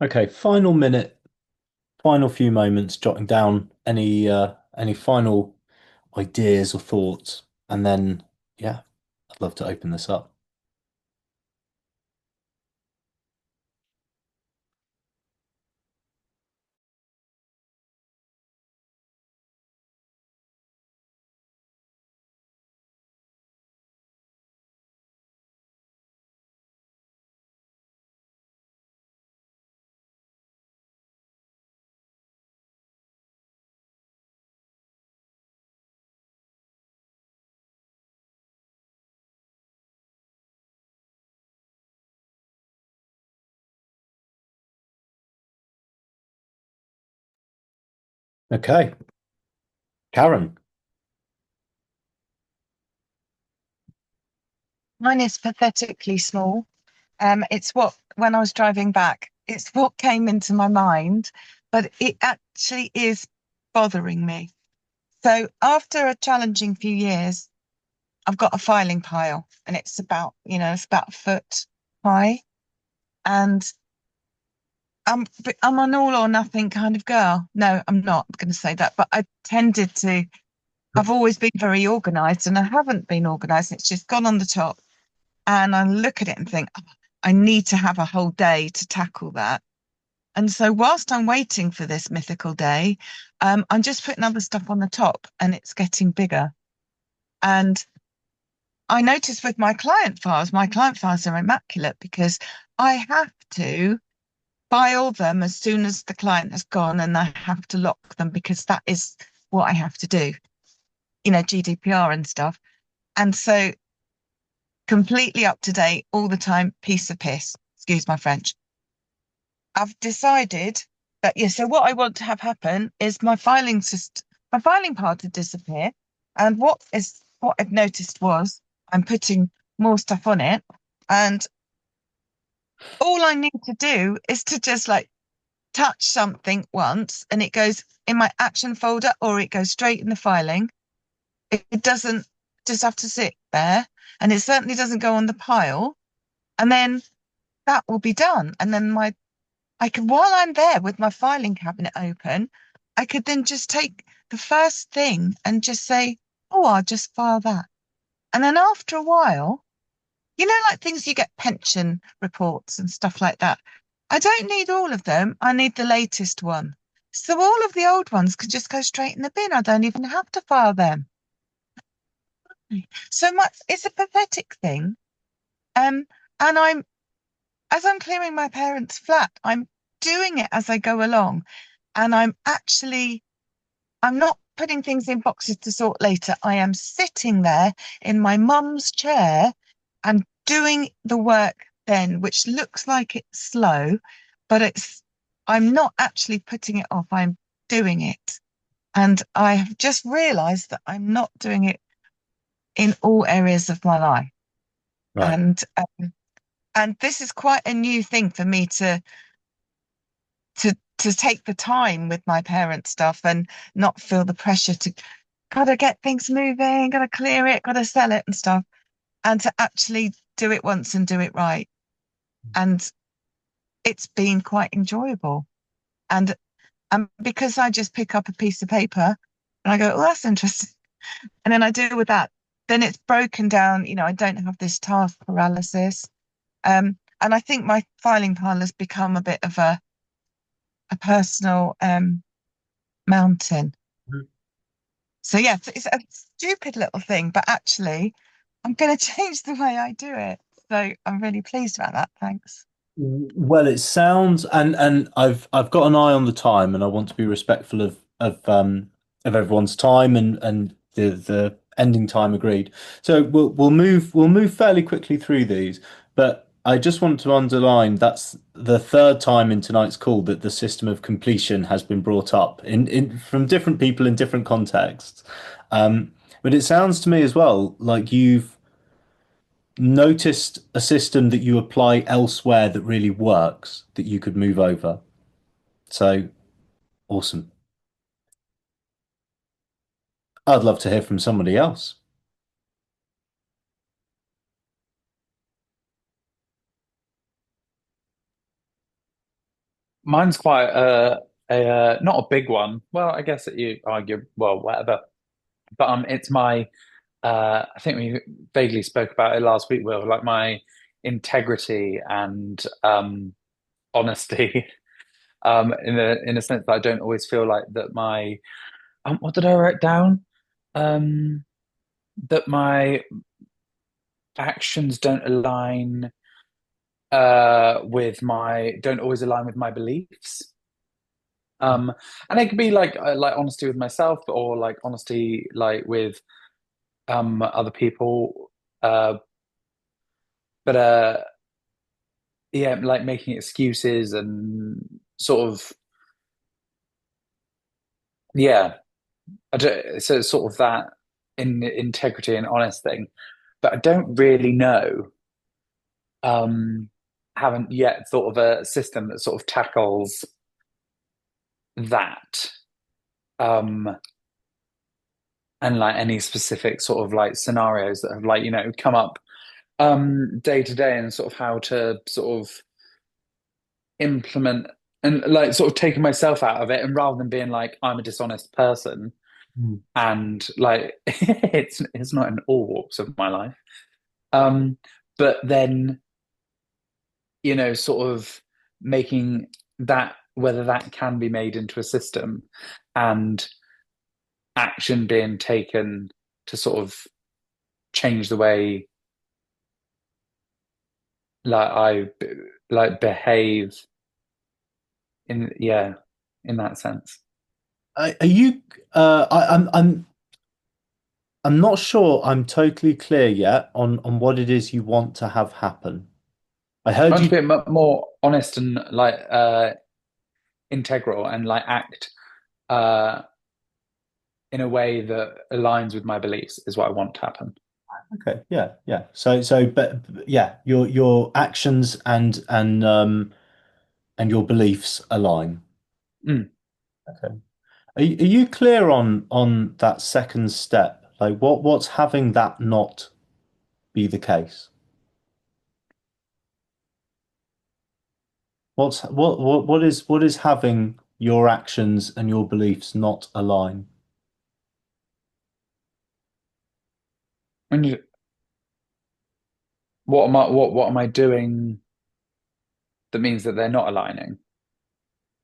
[SPEAKER 1] Okay, final minute, final few moments, jotting down any final ideas or thoughts, and then yeah, I'd love to open this up. Okay, Karen.
[SPEAKER 5] Mine is pathetically small. It's what, when I was driving back, it's what came into my mind, but it actually is bothering me. So after a challenging few years, I've got a filing pile and it's about a foot high. And I'm an all or nothing kind of girl. No, I'm not going to say that, but I've always been very organized and I haven't been organized. It's just gone on the top. And I look at it and think, "Oh, I need to have a whole day to tackle that." And so whilst I'm waiting for this mythical day, I'm just putting other stuff on the top and it's getting bigger. And I noticed with my client files are immaculate because I have to file them as soon as the client has gone and I have to lock them because that is what I have to do, GDPR and stuff. And so completely up to date all the time, piece of piss, excuse my French. I've decided that, yeah, so what I want to have happen is my filing part to disappear. And what I've noticed was I'm putting more stuff on it. And all I need to do is to just like touch something once and it goes in my action folder or it goes straight in the filing. It doesn't just have to sit there, and it certainly doesn't go on the pile. And then that will be done. And then I could, while I'm there with my filing cabinet open, I could then just take the first thing and just say, oh, I'll just file that. And then after a while, like things you get pension reports and stuff like that. I don't need all of them. I need the latest one. So all of the old ones could just go straight in the bin. I don't even have to file them. So it's a pathetic thing. And as I'm clearing my parents' flat, I'm doing it as I go along. And I'm not putting things in boxes to sort later. I am sitting there in my mum's chair and doing the work then, which looks like it's slow, but I'm not actually putting it off. I'm doing it. And I have just realized that I'm not doing it in all areas of my life.
[SPEAKER 1] Right.
[SPEAKER 5] And this is quite a new thing for me to take the time with my parents' stuff and not feel the pressure to gotta get things moving, gotta clear it, gotta sell it and stuff, and to actually do it once and do it right. And it's been quite enjoyable. And because I just pick up a piece of paper and I go, oh, that's interesting. And then I deal with that. Then it's broken down. I don't have this task paralysis. And I think my filing pile has become a bit of a personal mountain.
[SPEAKER 1] Mhm.
[SPEAKER 5] So yeah, it's a stupid little thing, but actually I'm going to change the way I do it. So I'm really pleased about that. Thanks.
[SPEAKER 1] Well, it sounds, and I've got an eye on the time, and I want to be respectful of everyone's time and the ending time agreed. So we'll move fairly quickly through these, but I just want to underline that's the third time in tonight's call that the system of completion has been brought up in from different people in different contexts. Um, but it sounds to me as well like you've noticed a system that you apply elsewhere that really works that you could move over. So awesome. I'd love to hear from somebody else.
[SPEAKER 4] Mine's quite not a big one. Well, I guess that you argue, well, whatever. But it's my I think we vaguely spoke about it last week, Will, like my integrity and honesty. In a sense that I don't always feel like that my what did I write down? Um, that my actions don't always align with my beliefs. And it could be like honesty with myself or like honesty like with other people. But yeah, like making excuses and sort of yeah. So it's sort of that in integrity and honest thing. But I don't really know. Um, haven't yet thought of a system that sort of tackles that. Um, and like any specific sort of like scenarios that have like, come up day to day and sort of how to sort of implement and like sort of taking myself out of it and rather than being like I'm a dishonest person
[SPEAKER 1] Mm.
[SPEAKER 4] and like it's not in all walks of my life. Um, but then sort of making that whether that can be made into a system and action being taken to sort of change the way like like behave in that sense.
[SPEAKER 1] Are you? I'm not sure. I'm totally clear yet on what it is you want to have happen. I
[SPEAKER 4] I
[SPEAKER 1] heard
[SPEAKER 4] want to
[SPEAKER 1] you.
[SPEAKER 4] be more honest and like integral and like act uh in a way that aligns with my beliefs is what I want to happen.
[SPEAKER 1] Okay, yeah, yeah. But yeah, your actions and your beliefs align.
[SPEAKER 4] Mm.
[SPEAKER 1] Okay. Are you clear on that second step? Like what's having that not be the case? What is having your actions and your beliefs not align?
[SPEAKER 4] And what am I doing that means that they're not aligning?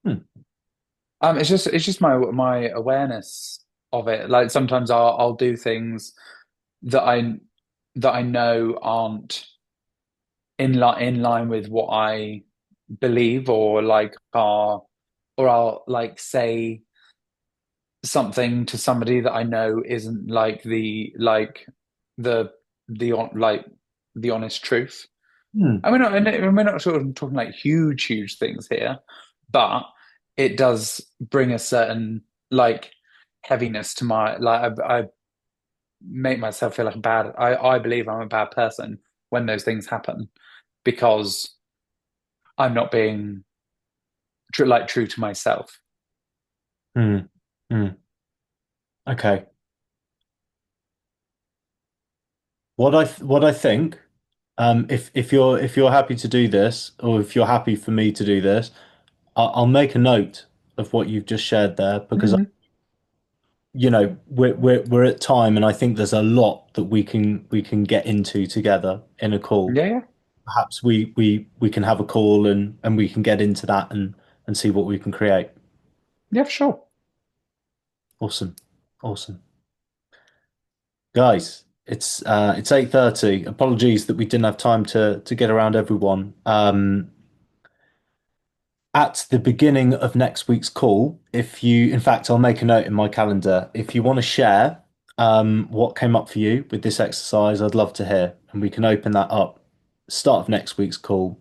[SPEAKER 1] Hmm.
[SPEAKER 4] It's just my awareness of it. Like sometimes I'll do things that I know aren't in line with what I believe or like are or I'll like say something to somebody that I know isn't the like the honest truth.
[SPEAKER 1] Hmm.
[SPEAKER 4] And we're not sort of talking like huge things here, but it does bring a certain like heaviness to my like I make myself feel like a bad. I believe I'm a bad person when those things happen because I'm not being true to myself.
[SPEAKER 1] Hmm. Hmm. Okay. What I think, if you're happy to do this, or if you're happy for me to do this, I'll make a note of what you've just shared there because
[SPEAKER 4] Mhm.
[SPEAKER 1] we're at time, and I think there's a lot that we can get into together in a call.
[SPEAKER 4] Yeah, yeah,
[SPEAKER 1] Perhaps we can have a call and we can get into that and see what we can create.
[SPEAKER 4] yeah, for sure.
[SPEAKER 1] Awesome, awesome, guys. It's 8:30. Apologies that we didn't have time to get around everyone. At the beginning of next week's call, in fact, I'll make a note in my calendar. If you want to share what came up for you with this exercise, I'd love to hear, and we can open that up. Start of next week's call.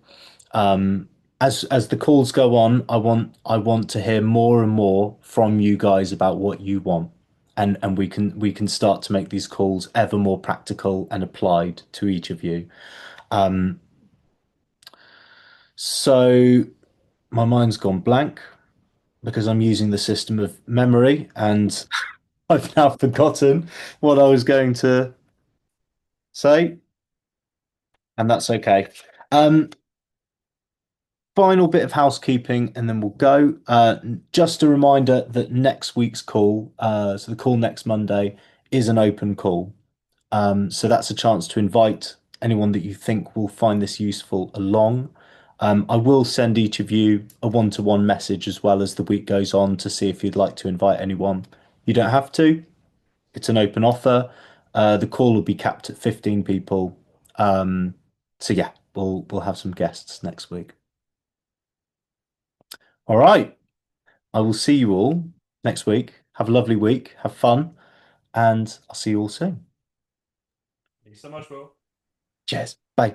[SPEAKER 1] Um, as the calls go on, I want to hear more and more from you guys about what you want, and we can start to make these calls ever more practical and applied to each of you. So my mind's gone blank because I'm using the system of memory and I've now forgotten what I was going to say, and that's okay. Um, Final bit of housekeeping and then we'll go. Just a reminder that next week's call, so the call next Monday, is an open call. So that's a chance to invite anyone that you think will find this useful along. I will send each of you a one-to-one message as well as the week goes on to see if you'd like to invite anyone. You don't have to. It's an open offer. The call will be capped at 15 people. So yeah, we'll have some guests next week. All right. I will see you all next week. Have a lovely week. Have fun, and I'll see you all soon.
[SPEAKER 3] Thank you so much, Will.
[SPEAKER 1] Cheers. Bye.